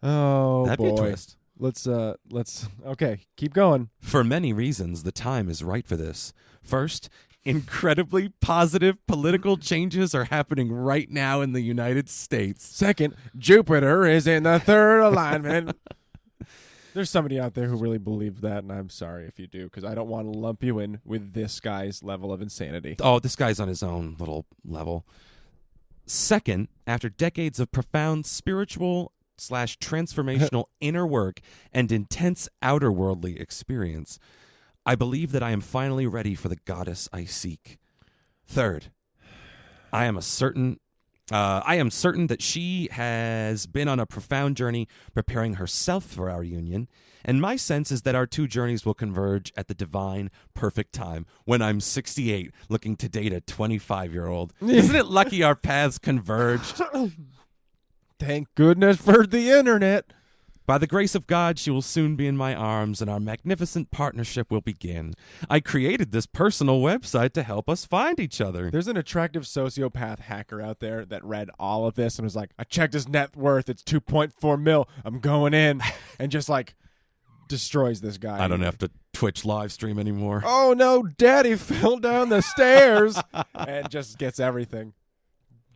Oh, That'd boy. be a twist. Let's okay, keep going. For many reasons, the time is right for this. First, incredibly positive political changes are happening right now in the United States. Second, Jupiter is in the third alignment. There's somebody out there who really believes that, and I'm sorry if you do, because I don't want to lump you in with this guy's level of insanity. Oh, this guy's on his own little level. Second, after decades of profound spiritual / transformational inner work and intense outer worldly experience, I believe that I am finally ready for the goddess I seek. Third, I am certain that she has been on a profound journey preparing herself for our union, and my sense is that our two journeys will converge at the divine, perfect time when I'm 68, looking to date a 25-year-old. Isn't it lucky our paths converged? Thank goodness for the internet. By the grace of God, she will soon be in my arms, and our magnificent partnership will begin. I created this personal website to help us find each other. There's an attractive sociopath hacker out there that read all of this and was like, I checked his net worth. It's 2.4 mil. I'm going in. And just like destroys this guy. I don't have to Twitch live stream anymore. Oh, no, daddy fell down the stairs. And just gets everything.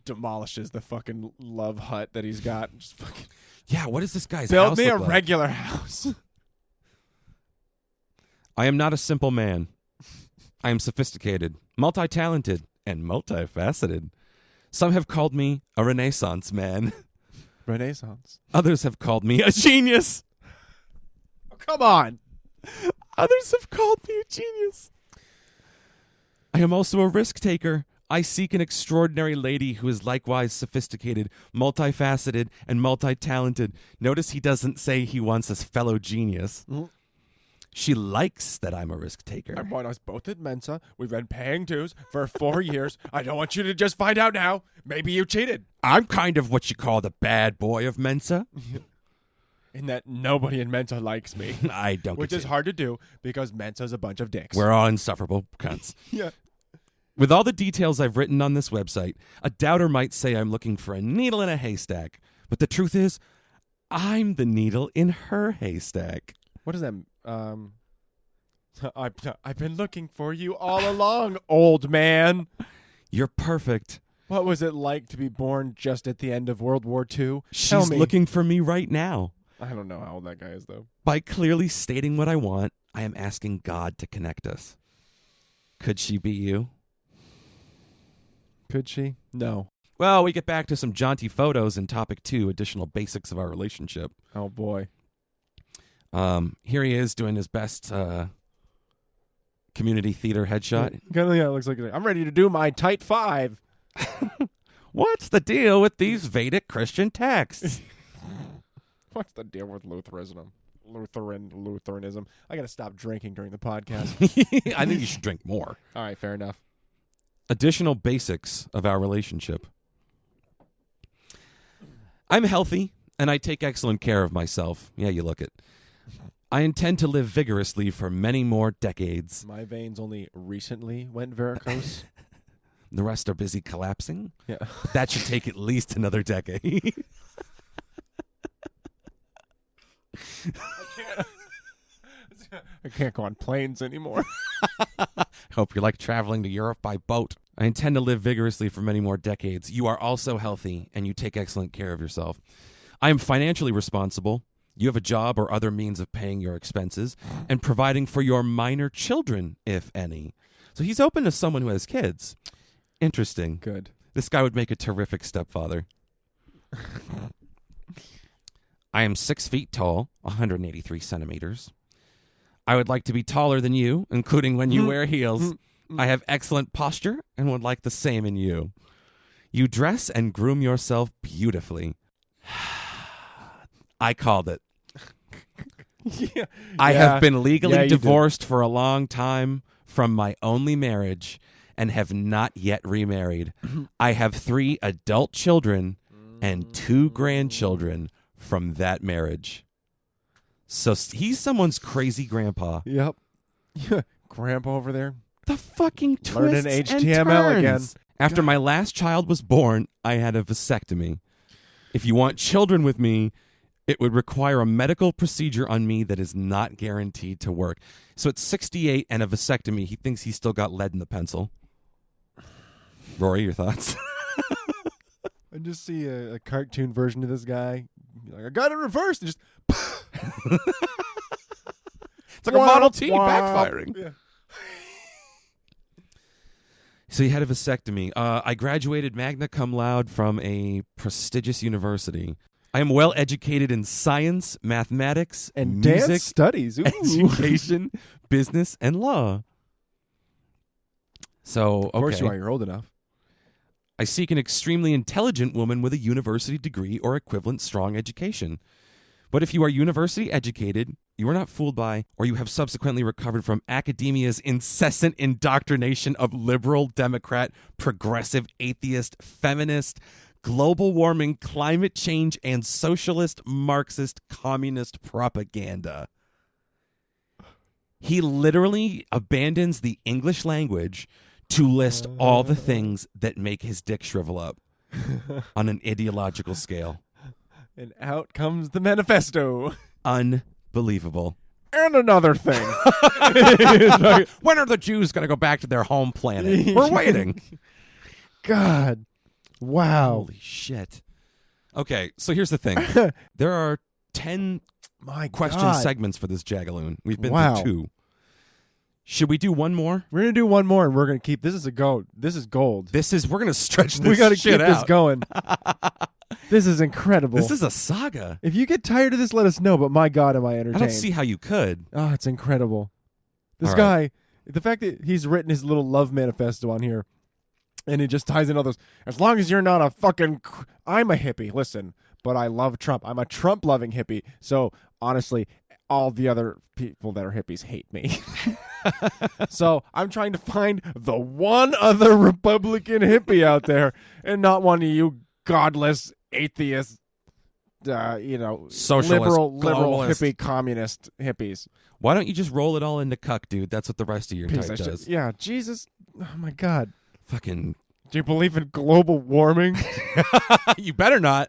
Demolishes the fucking love hut that he's got. Just fucking Yeah, what is this guy's build house me a look like? regular house. I am not a simple man. I am sophisticated, multi-talented, and multifaceted. Some have called me a Renaissance man. Renaissance. Others have called me a genius. Oh, come on. Others have called me a genius. I am also a risk taker. I seek an extraordinary lady who is likewise sophisticated, multifaceted, and multi-talented. Notice he doesn't say he wants a fellow genius. Mm. She likes that I'm a risk taker. I want us both at Mensa. We've been paying dues for 4 years. I don't want you to just find out now. Maybe you cheated. I'm kind of what you call the bad boy of Mensa. In that nobody in Mensa likes me. I don't Which get is you. hard to do because Mensa's a bunch of dicks. We're all insufferable cunts. Yeah. With all the details I've written on this website, a doubter might say I'm looking for a needle in a haystack. But the truth is, I'm the needle in her haystack. What does that I've been looking for you all along, old man. You're perfect. What was it like to be born just at the end of World War II? Tell She's me. looking for me right now. I don't know how old that guy is, though. By clearly stating what I want, I am asking God to connect us. Could she be you? Could she? No. Well, we get back to some jaunty photos in topic 2, additional basics of our relationship. Oh, boy. Here he is doing his best community theater headshot. Yeah, it looks like I'm ready to do my tight 5. What's the deal with these Vedic Christian texts? What's the deal with Lutheranism? I got to stop drinking during the podcast. I think you should drink more. All right, fair enough. Additional basics of our relationship. I'm healthy, and I take excellent care of myself. Yeah, you look it. I intend to live vigorously for many more decades. My veins only recently went varicose. The rest are busy collapsing. Yeah. That should take at least another decade. I can't go on planes anymore. Hope you like traveling to Europe by boat. I intend to live vigorously for many more decades. You are also healthy, and you take excellent care of yourself. I am financially responsible. You have a job or other means of paying your expenses and providing for your minor children, if any. So he's open to someone who has kids. Interesting. Good. This guy would make a terrific stepfather. I am 6 feet tall, 183 centimeters. I would like to be taller than you, including when you wear heels. I have excellent posture and would like the same in you. You dress and groom yourself beautifully. I called it. Yeah. I have been Yeah, legally you divorced for a long time from my only marriage and have not yet remarried. I have 3 adult children and 2 grandchildren from that marriage. So he's someone's crazy grandpa. Yep. Grandpa over there. The fucking twists Learning and HTML again. turns. After my last child was born, I had a vasectomy. If you want children with me, it would require a medical procedure on me that is not guaranteed to work. So at 68 and a vasectomy, he thinks he's still got lead in the pencil. Rory, your thoughts? I just see a cartoon version of this guy. Like, I got it reversed. And just it's like a Model T backfiring. Yeah. So he had a vasectomy. I graduated magna cum laude from a prestigious university. I am well educated in science, mathematics, And music, dance studies. Ooh. education, business, and law. So, okay. Of course you are. You're old enough. I seek an extremely intelligent woman with a university degree or equivalent strong education. But if you are university educated, you are not fooled by, or you have subsequently recovered from academia's incessant indoctrination of liberal, Democrat, progressive, atheist, feminist, global warming, climate change, and socialist, Marxist, communist propaganda. He literally abandons the English language to list all the things that make his dick shrivel up on an ideological scale. And out comes the manifesto. Unbelievable. And another thing. When are the Jews going to go back to their home planet? We're waiting. God. Wow. Holy shit. Okay, so here's the thing. There are 10 question segments for this Jagaloon. We've been through 2. Should we do one more? We're gonna do one more, and we're gonna keep. This is gold. We're gonna stretch this. We gotta shit keep out. this going. This is incredible. This is a saga. If you get tired of this, let us know. But my God, am I I entertained? don't see how you could. Oh, it's incredible. This All guy, the fact that he's written his little love manifesto on here, and he just ties in all those. As long as you're not a fucking, I'm a hippie. Listen, but I love Trump. I'm a Trump-loving hippie. So honestly, all the other people that are hippies hate me. So I'm trying to find the one other Republican hippie out there, and not one of you godless atheist, Socialist, liberal globalist. hippie, communist hippies. Why don't you just roll it all into cuck, dude? That's what the rest of your Piece type of does. shit. Yeah, Jesus. Oh my God. Fucking. Do you believe in global warming? You better not.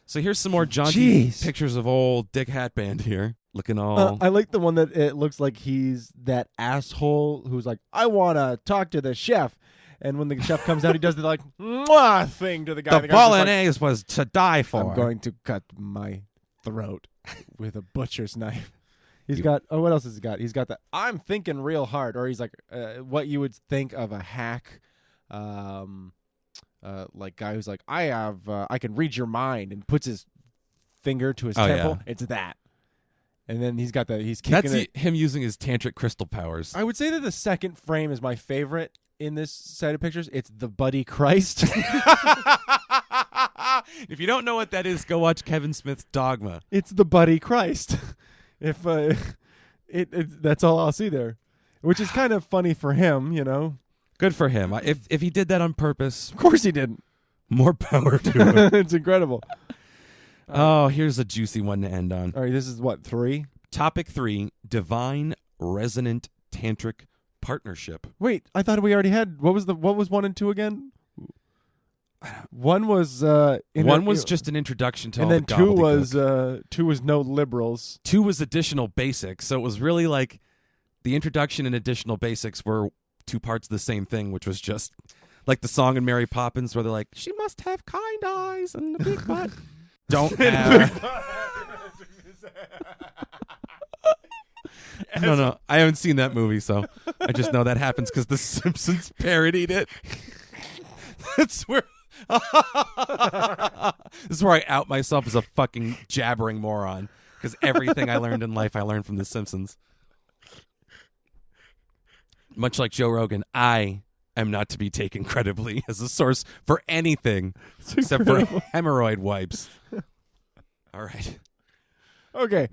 So here's some more jaunty pictures of old Dick Hatband here. Looking all... I like the one that it looks like he's that asshole who's like, I want to talk to the chef. And when the chef comes out, he does the like, mwah thing to the guy. The bolognese was to die for. I'm going to cut my throat with a butcher's knife. He's got, what else has he got? He's got the, I'm thinking real hard. Or he's like, what you would think of a hack, like guy who's like, I can read your mind, and puts his finger to his temple. Yeah. It's that. And then he's got he's kicking it. Him using his tantric crystal powers. I would say that the second frame is my favorite in this set of pictures. It's the Buddy Christ. If you don't know what that is, go watch Kevin Smith's Dogma. It's the Buddy Christ. If that's all I'll see there, which is kind of funny for him, you know. Good for him. If he did that on purpose, of course he didn't. More power to him. It's incredible. Oh, here's a juicy one to end on. All right, this is what, 3? Topic 3: divine resonant tantric partnership. Wait, I thought we already had. What was 1 and 2 again? One was just an introduction to, and all then the 2 was no liberals. 2 was additional basics, so it was really like the introduction and additional basics were 2 parts of the same thing, which was just like the song in Mary Poppins where they're like, she must have kind eyes and a big butt. Don't have. No, I haven't seen that movie, so I just know that happens because The Simpsons parodied it. That's where. This is where I out myself as a fucking jabbering moron, because everything I learned in life I learned from The Simpsons. Much like Joe Rogan, I am not to be taken credibly as a source for anything except for hemorrhoid wipes. All right. Okay.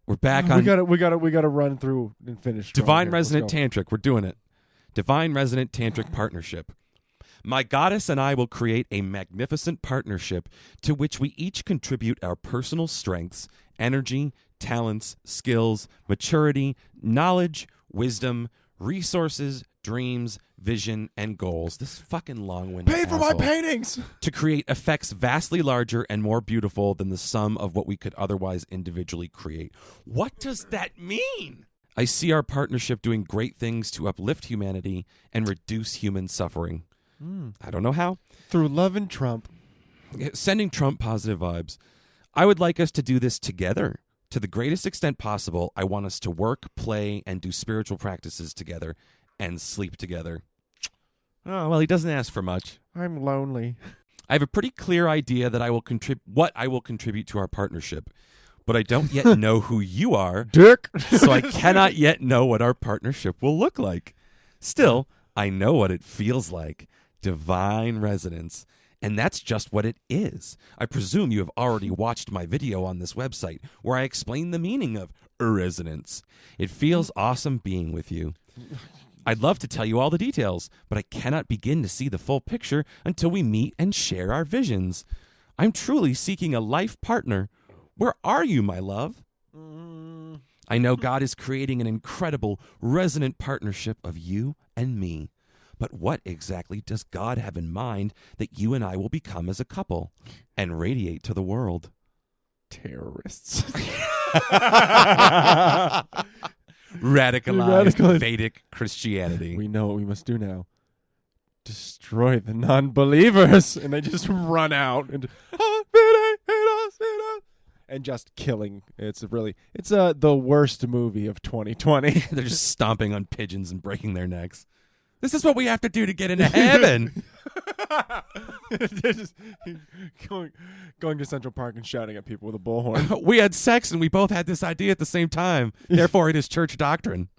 We're back on. We gotta run through and finish. Divine Resonant Tantric. We're doing it. Divine Resonant Tantric Partnership. My goddess and I will create a magnificent partnership to which we each contribute our personal strengths, energy, talents, skills, maturity, knowledge, wisdom, resources, dreams, vision, and goals. This fucking long-winded Pay for my asshole. paintings. To create effects vastly larger and more beautiful than the sum of what we could otherwise individually create. What does that mean? I see our partnership doing great things to uplift humanity and reduce human suffering. I don't know how. Through love and Trump. Sending Trump positive vibes. I would like us to do this together. To the greatest extent possible, I want us to work, play, and do spiritual practices together and sleep together. Oh, well, he doesn't ask for much. I'm lonely. I have a pretty clear idea that what I will contribute to our partnership, but I don't yet know who you are, Dick. so I cannot yet know what our partnership will look like. Still, I know what it feels like. Divine resonance. And that's just what it is. I presume you have already watched my video on this website where I explain the meaning of resonance. It feels awesome being with you. I'd love to tell you all the details, but I cannot begin to see the full picture until we meet and share our visions. I'm truly seeking a life partner. Where are you, my love? I know God is creating an incredible, resonant partnership of you and me. But what exactly does God have in mind that you and I will become as a couple and radiate to the world? Terrorists. Radicalized Vedic Christianity. We know what we must do now. Destroy the non-believers. And they just run out and just killing. It's the worst movie of 2020. They're just stomping on pigeons and breaking their necks. This is what we have to do to get into heaven. They're just going to Central Park and shouting at people with a bullhorn. We had sex and we both had this idea at the same time. Therefore, it is church doctrine.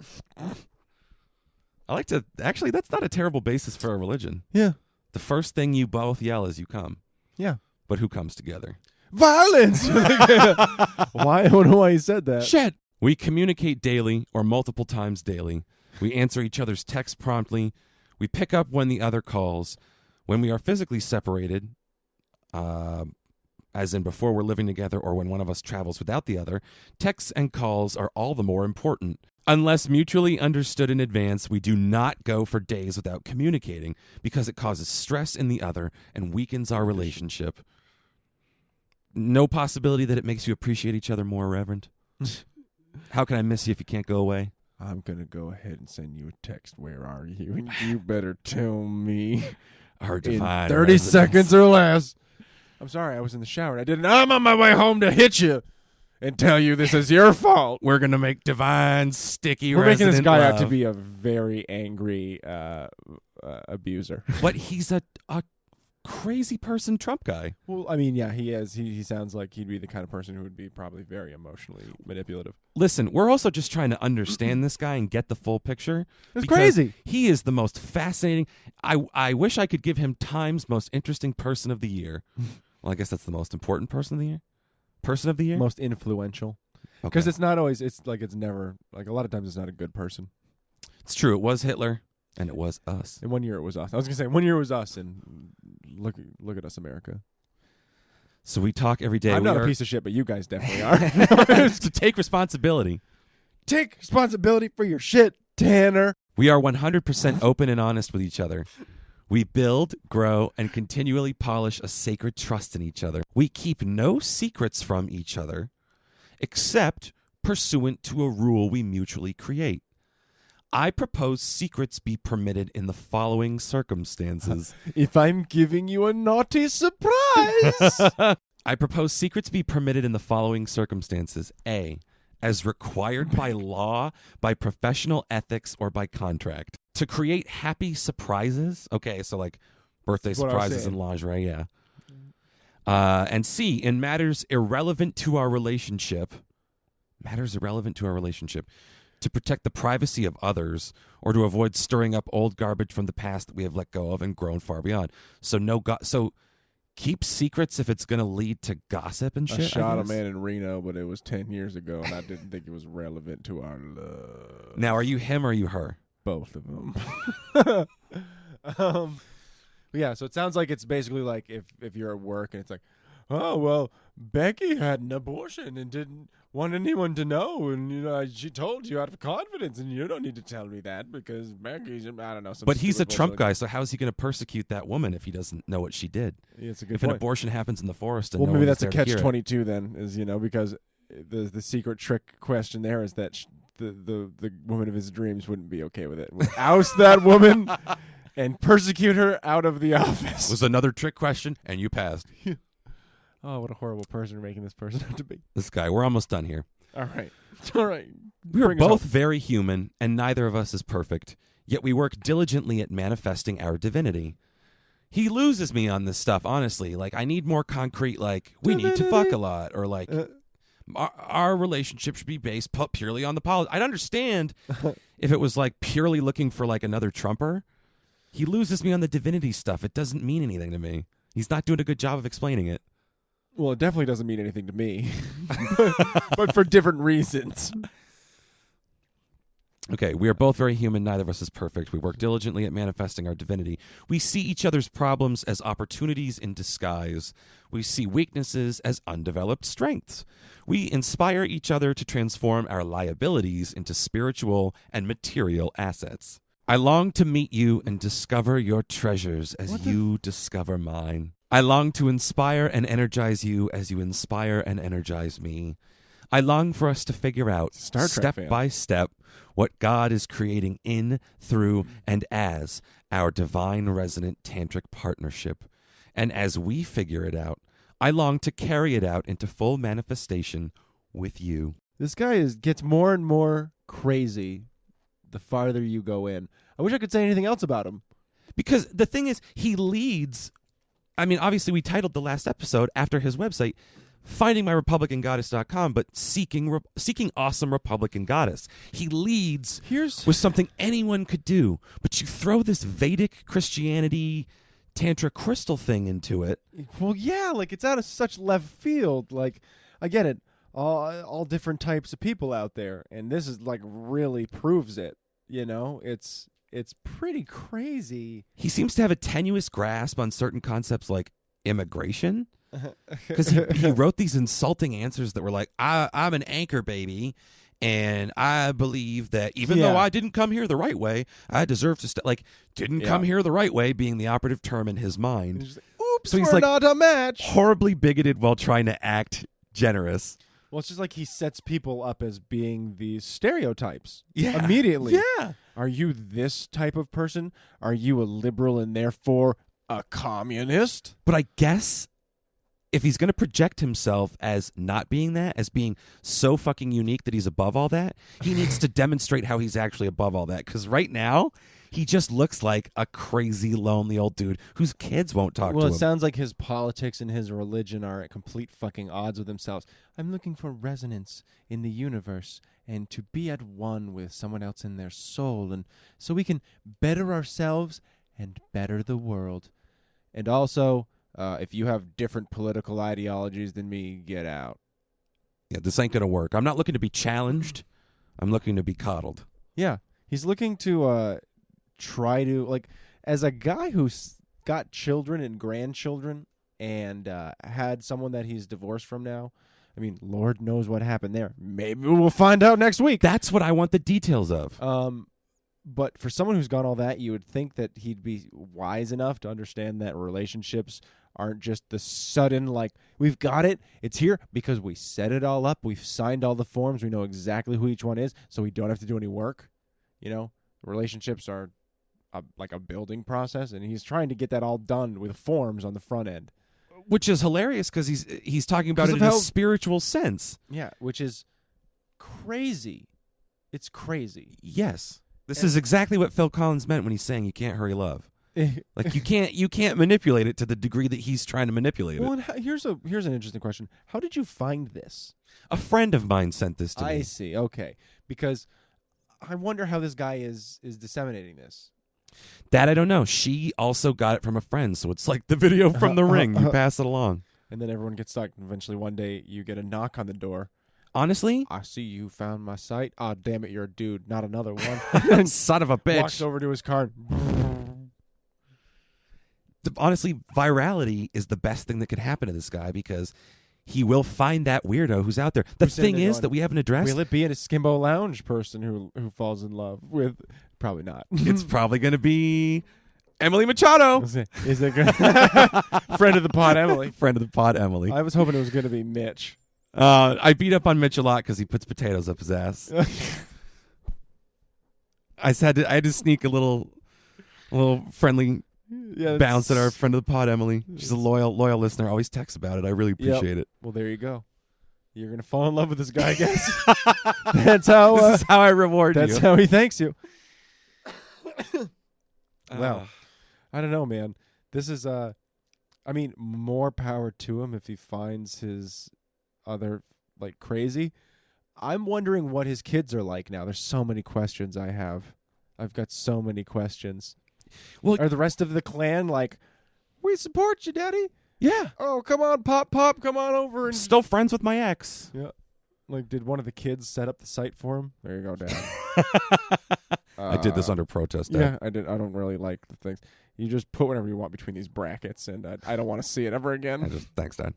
I like to... Actually, that's not a terrible basis for a religion. Yeah. The first thing you both yell as you come. Yeah. But who comes together? Violence! Why? I don't know why you said that. Shit! We communicate daily or multiple times daily. We answer each other's texts promptly. We pick up when the other calls. When we are physically separated, as in before we're living together or when one of us travels without the other, texts and calls are all the more important. Unless mutually understood in advance, we do not go for days without communicating because it causes stress in the other and weakens our relationship. No possibility that it makes you appreciate each other more, Reverend? How can I miss you if you can't go away? I'm going to go ahead and send you a text. Where are you? And you better tell me Our in divine 30 resonance. seconds or less. I'm sorry, I was in the shower. I'm on my way home to hit you and tell you this is your fault. We're going to make divine, sticky, We're making this resonant guy love. out to be a very angry abuser. But he's a crazy person Trump guy. Well, I mean, yeah, he is. He sounds like he'd be the kind of person who would be probably very emotionally manipulative. Listen, we're also just trying to understand this guy and get the full picture. It's because crazy. He is the most fascinating. I wish I could give him Time's most interesting person of the year. Well, I guess that's the most important person of the year. Person of the year? Most influential. Okay. Because it's not always, it's never, like a lot of times it's not a good person. It's true. It was Hitler and it was us. And 1 year it was us. I was going to say, 1 year it was us, and look at us, America. So we talk every day. I'm We not are- a piece of shit, but you guys definitely are. to take responsibility. Take responsibility for your shit, Tanner. We are 100% open and honest with each other. We build, grow, and continually polish a sacred trust in each other. We keep no secrets from each other, except pursuant to a rule we mutually create. I propose secrets be permitted in the following circumstances. If I'm giving you a naughty surprise. I propose secrets be permitted in the following circumstances. A, as required by law, by professional ethics, or by contract. To create happy surprises. Okay, so like birthday That's what I was surprises and saying. lingerie, yeah. And C, in matters irrelevant to our relationship. Matters irrelevant to our relationship. To protect the privacy of others or to avoid stirring up old garbage from the past that we have let go of and grown far beyond. So so keep secrets if it's going to lead to gossip and shit. I I shot a guess. man in Reno, but it was 10 years ago, and I didn't think it was relevant to our love. Now, are you him or are you her? Both of them. Yeah, so it sounds like it's basically like if you're at work and it's like, oh, well, Becky had an abortion and didn't want anyone to know. And, she told you out of confidence, and you don't need to tell me that because Becky's, I don't know. But he's a Trump guy, so how is he going to persecute that woman if he doesn't know what she did? Yeah, it's a good if point. an abortion happens in the forest, and well, no maybe one is that's a there to hear it. catch-22 then, is, because the secret trick question there is that the woman of his dreams wouldn't be okay with it. Would oust that woman and persecute her out of the office. Was another trick question, and you passed. Oh, what a horrible person you're making this person out to be. This guy, we're almost done here. All right. We are Bring us both home. very human, and neither of us is perfect, yet we work diligently at manifesting our divinity. He loses me on this stuff, honestly. Like, I need more concrete, like, we need to fuck a lot, or like, our relationship should be based purely on the politics. I'd understand if it was like purely looking for like another Trumper. He loses me on the divinity stuff. It doesn't mean anything to me. He's not doing a good job of explaining it. Well, it definitely doesn't mean anything to me, but for different reasons. Okay, we are both very human. Neither of us is perfect. We work diligently at manifesting our divinity. We see each other's problems as opportunities in disguise. We see weaknesses as undeveloped strengths. We inspire each other to transform our liabilities into spiritual and material assets. I long to meet you and discover your treasures as you discover mine. I long to inspire and energize you as you inspire and energize me. I long for us to figure out, Star Trek step fan. by step, what God is creating in, through, and as our divine resonant tantric partnership. And as we figure it out, I long to carry it out into full manifestation with you. This guy gets more and more crazy the farther you go in. I wish I could say anything else about him. Because the thing is, he leads. I mean, obviously, we titled the last episode after his website, FindingMyRepublicanGoddess.com, but seeking awesome Republican goddess. He leads with something anyone could do, but you throw this Vedic Christianity Tantra crystal thing into it. Well, yeah, like it's out of such left field. Like, I get it. All different types of people out there, and this is like really proves it. It's pretty crazy. He seems to have a tenuous grasp on certain concepts like immigration. Because he wrote these insulting answers that were like, I'm an anchor baby, and I believe that even though I didn't come here the right way, I deserve to come here the right way being the operative term in his mind. Like, oops, so he's we're like not a match. Horribly bigoted while trying to act generous. Well, it's just like he sets people up as being these stereotypes. Yeah. Immediately. Yeah. Are you this type of person? Are you a liberal and therefore a communist? But I guess if he's going to project himself as not being that, as being so fucking unique that he's above all that, he needs to demonstrate how he's actually above all that. Because right now, he just looks like a crazy, lonely old dude whose kids won't talk to him. Well, it sounds like his politics and his religion are at complete fucking odds with themselves. I'm looking for resonance in the universe and to be at one with someone else in their soul, and so we can better ourselves and better the world. And also, if you have different political ideologies than me, get out. Yeah, this ain't going to work. I'm not looking to be challenged. I'm looking to be coddled. Yeah, he's looking to try to, like, as a guy who's got children and grandchildren and had someone that he's divorced from now, I mean, Lord knows what happened there. Maybe we'll find out next week. That's what I want the details of. But for someone who's gone all that, you would think that he'd be wise enough to understand that relationships aren't just the sudden, like, we've got it, it's here, because we set it all up, we've signed all the forms, we know exactly who each one is, so we don't have to do any work. Relationships are like a building process, and he's trying to get that all done with forms on the front end. Which is hilarious because he's talking about it in a spiritual sense. Yeah, which is crazy. It's crazy. Yes. This is exactly what Phil Collins meant when he's saying you can't hurry love. Like you can't manipulate it to the degree that he's trying to manipulate it. Well, and here's an interesting question. How did you find this? A friend of mine sent this to me. I see. Okay. Because I wonder how this guy is disseminating this. That I don't know. She also got it from a friend, so it's like the video from The Ring. You pass it along. And then everyone gets stuck. And eventually one day you get a knock on the door. Honestly? I see you found my site. Ah, damn it, you're a dude, not another one. Son of a bitch. Walks over to his car. honestly, virality is the best thing that could happen to this guy because he will find that weirdo who's out there. The thing is that we haven't addressed. Will it be a Skimbo Lounge person who falls in love with? Probably not. It's probably going to be Emily Machado. Is it good? Friend of the pod, Emily. Friend of the pod, Emily. I was hoping it was going to be Mitch. I beat up on Mitch a lot because he puts potatoes up his ass. I had to sneak a little friendly bounce at our friend of the pod, Emily. She's a loyal listener. Always texts about it. I really appreciate it. Well, there you go. You're gonna fall in love with this guy, I guess. That's how. This is how I reward you. That's how he thanks you. Well, I don't know, man. This is I mean, more power to him if he finds his other like crazy. I'm wondering what his kids are like now. There's so many questions I have. I've got so many questions. Well, are the rest of the clan like, we support you, Daddy? Yeah. Oh, come on, Pop, come on over. And still friends with my ex. Yeah. Like, did one of the kids set up the site for him? There you go, Dad. I did this under protest, Dad. Yeah, I did. I don't really like the things. You just put whatever you want between these brackets, and I don't want to see it ever again. Thanks, Dad.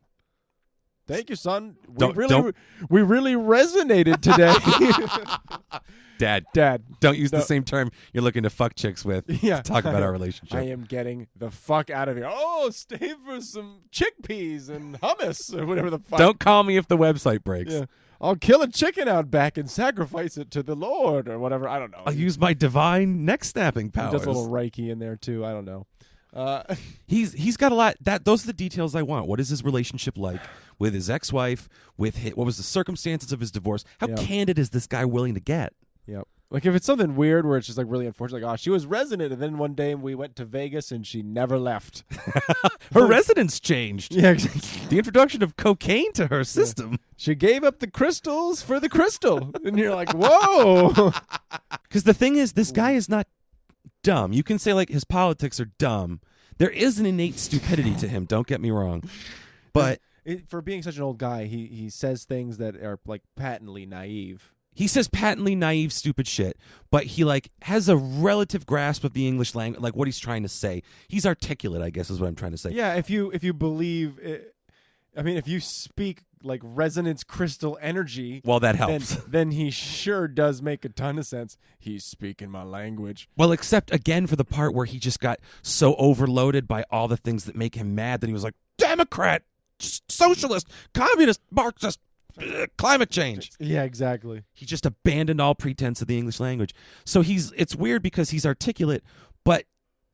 Thank you, son. We really resonated today. Dad, don't use the same term you're looking to fuck chicks with to talk about our relationship. I am getting the fuck out of here. Oh, stay for some chickpeas and hummus or whatever the fuck. Don't call me if the website breaks. Yeah. I'll kill a chicken out back and sacrifice it to the Lord or whatever. I don't know. I'll use my divine neck snapping powers. He does a little Reiki in there too. I don't know. He's got a lot. Those are the details I want. What is his relationship like with his ex-wife? What was the circumstances of his divorce? How candid is this guy willing to get? Yep. Like if it's something weird where it's just like really unfortunate, like, oh, she was resident, and then one day we went to Vegas and she never left. Her residence changed. Yeah, exactly. The introduction of cocaine to her system. Yeah. She gave up the crystals for the crystal. And you're like, whoa. Because the thing is, this guy is not dumb. You can say like his politics are dumb. There is an innate stupidity to him, don't get me wrong. But for being such an old guy, he says things that are like patently naive. He says patently naive, stupid shit, but he like has a relative grasp of the English language, like what he's trying to say. He's articulate, I guess, is what I'm trying to say. Yeah, if you believe, I mean, if you speak like resonance crystal energy, well, that helps. Then he sure does make a ton of sense. He's speaking my language. Well, except again for the part where he just got so overloaded by all the things that make him mad that he was like, Democrat, socialist, communist, Marxist. Climate change. Yeah, exactly. He just abandoned all pretense of the English language. So it's weird because he's articulate, but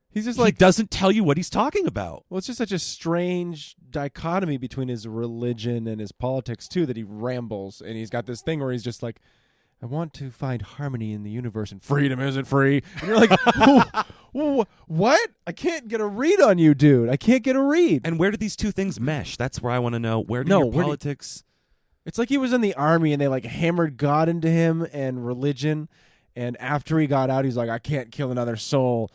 he's just he doesn't tell you what he's talking about. Well, it's just such a strange dichotomy between his religion and his politics too, that he rambles, and he's got this thing where he's just like, I want to find harmony in the universe, and freedom isn't free. And you're like, what? I can't get a read on you, dude. I can't get a read. And where do these two things mesh? That's where I want to know. Where do your politics... It's like he was in the army and they like hammered God into him and religion, and after he got out, he's like, I can't kill another soul,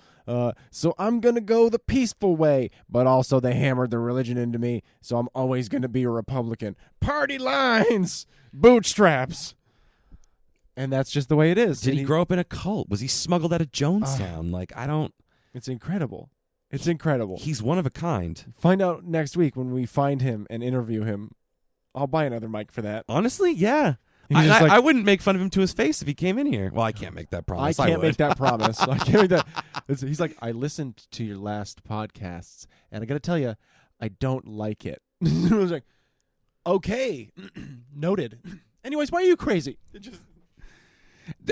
so I'm gonna go the peaceful way. But also they hammered the religion into me, so I'm always gonna be a Republican. Party lines, bootstraps, and that's just the way it is. Did he grow up in a cult? Was he smuggled out of Jonestown? It's incredible. It's incredible. He's one of a kind. Find out next week when we find him and interview him. I'll buy another mic for that. Honestly, yeah. I wouldn't make fun of him to his face if he came in here. Well, I can't make that promise. I can't make that promise. I can't make that. He's like, I listened to your last podcasts, and I got to tell you, I don't like it. I was like, okay, noted. Anyways, why are you crazy?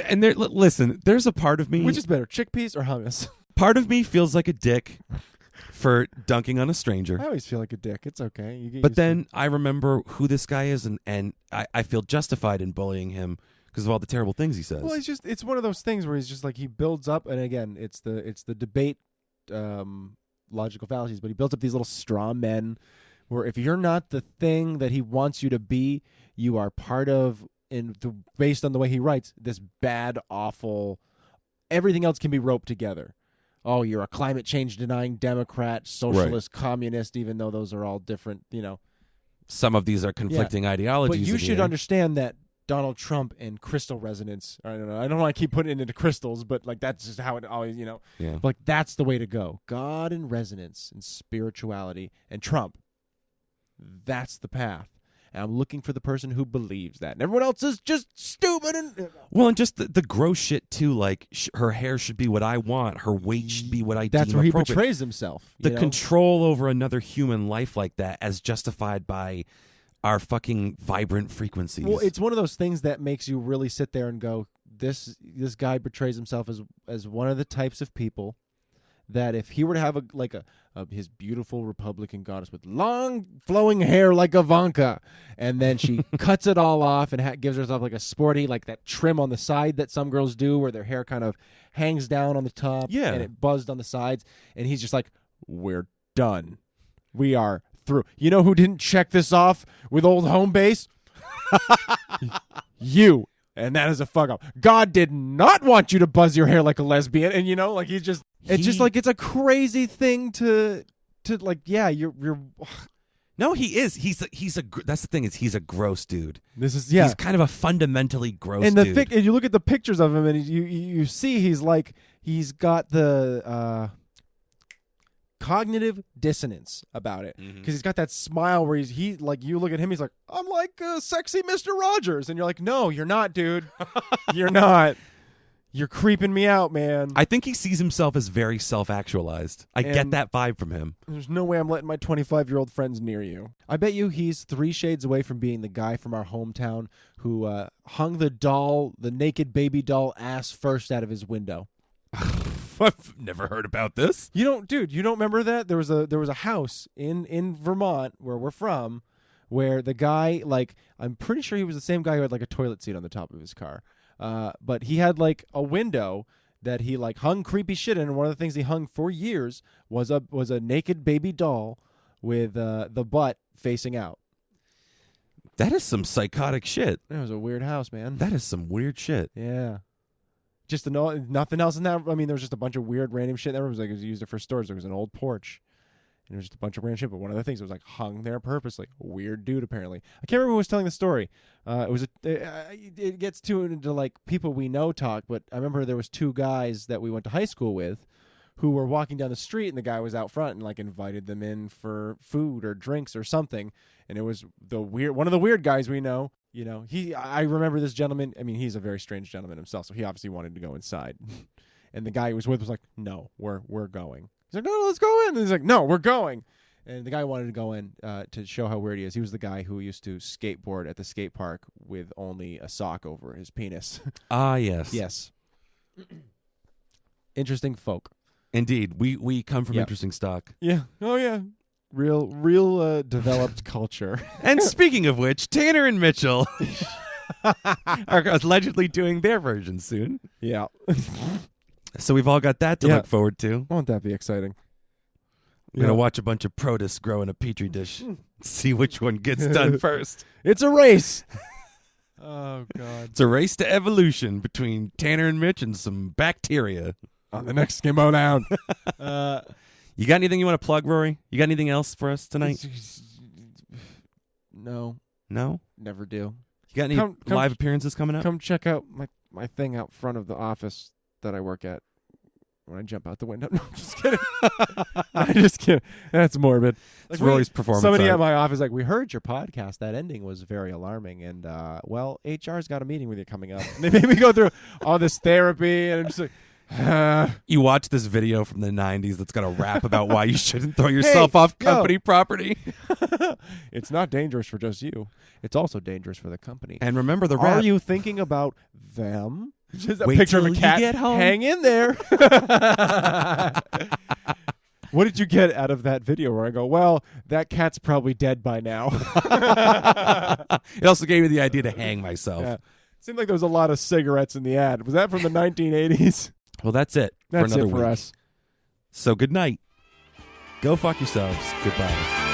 And listen, there's a part of me. Which is better, chickpeas or hummus? Part of me feels like a dick for dunking on a stranger. I always feel like a dick. It's okay. But then I remember who this guy is, and I feel justified in bullying him because of all the terrible things he says. Well, it's one of those things where he's just like, he builds up, and again, it's the debate logical fallacies, but he builds up these little straw men where if you're not the thing that he wants you to be, you are part of, based on the way he writes, this bad, awful, everything else can be roped together. Oh, you're a climate change denying Democrat, socialist, communist, even though those are all different, Some of these are conflicting ideologies. But you should understand that Donald Trump and crystal resonance. I don't know. I don't want to keep putting it into crystals, but like that's just how it always, Yeah. Like that's the way to go. God and resonance and spirituality and Trump. That's the path. And I'm looking for the person who believes that. And everyone else is just stupid. And Well, and just the gross shit too. Like her hair should be what I want. Her weight should be what I that's deem where he appropriate. betrays himself. The control over another human life like that, as justified by our fucking vibrant frequencies. Well, it's one of those things that makes you really sit there and go, this guy betrays himself as one of the types of people that if he were to have his beautiful Republican goddess with long flowing hair like Ivanka, and then she cuts it all off and gives herself like a sporty, like that trim on the side that some girls do where their hair kind of hangs down on the top and it buzzed on the sides, and he's just like, we're done. We are through. You know who didn't check this off with old home base? You. And that is a fuck up. God did not want you to buzz your hair like a lesbian. And like he's just, it's just like, it's a crazy thing to like, yeah, you're. No, he is. He's a. That's the thing is he's a gross dude. He's kind of a fundamentally gross and dude. And you look at the pictures of him and you see he's got the cognitive dissonance about it because he's got that smile where he like you look at him, he's like, I'm like sexy Mr. Rogers, and you're like, no, you're not, dude. You're not. You're creeping me out, man. I think he sees himself as very self-actualized. I get that vibe from him. There's no way I'm letting my 25-year-old friends near you. I bet you he's 3 shades away from being the guy from our hometown who hung the naked baby doll ass first out of his window. I've never heard about this. You don't remember that? There was a house in Vermont where we're from where the guy, like, I'm pretty sure he was the same guy who had like a toilet seat on the top of his car. But he had like a window that he like hung creepy shit in, and one of the things he hung for years was a naked baby doll with the butt facing out. That is some psychotic shit. It was a weird house, man. That is some weird shit. Yeah. Just nothing else in that. I mean, there was just a bunch of weird random shit. That room was like, it was used it for storage. There was an old porch. And there was just a bunch of random shit. But one of the things was like hung there purposely. A weird dude, apparently. I can't remember who was telling the story. It gets into like people we know talk. But I remember there was 2 guys that we went to high school with who were walking down the street, and the guy was out front and like invited them in for food or drinks or something. And it was one of the weird guys we know. I remember this gentleman. I mean, he's a very strange gentleman himself, so he obviously wanted to go inside. And the guy he was with was like, "No, we're going." He's like, "No, let's go in." And he's like, "No, we're going." And the guy wanted to go in to show how weird he is. He was the guy who used to skateboard at the skate park with only a sock over his penis. Ah, yes. Yes. Interesting folk. Indeed. We come from interesting stock. Yeah. Oh, yeah. Real developed culture. And speaking of which, Tanner and Mitchell are allegedly doing their version soon. Yeah. So we've all got that to look forward to. Won't that be exciting? We're going to watch a bunch of protists grow in a petri dish. See which one gets done first. It's a race. Oh, God. It's a race to evolution between Tanner and Mitch and some bacteria. On the next Skimbo Lounge. You got anything you want to plug, Rory? You got anything else for us tonight? No. No? Never do. You got any live appearances coming up? Come check out my thing out front of the office that I work at when I jump out the window. No, I'm just kidding. I'm just kidding. That's morbid. It's Rory's performance. Somebody at my office like, we heard your podcast. That ending was very alarming. And, well, HR's got a meeting with you coming up. And they made me go through all this therapy. And I'm just like, you watch this video from the 90s that's got a rap about why you shouldn't throw yourself off company property. It's not dangerous for just you. It's also dangerous for the company. And remember the rap. Are you thinking about them? Just a Wait picture of a till cat. you get home. Hang in there. What did you get out of that video where I go, well, that cat's probably dead by now? It also gave me the idea to hang myself. Yeah. Seemed like there was a lot of cigarettes in the ad. Was that from the 1980s? Well, that's it. That's for another it for week. us. So good night. Go fuck yourselves. Goodbye.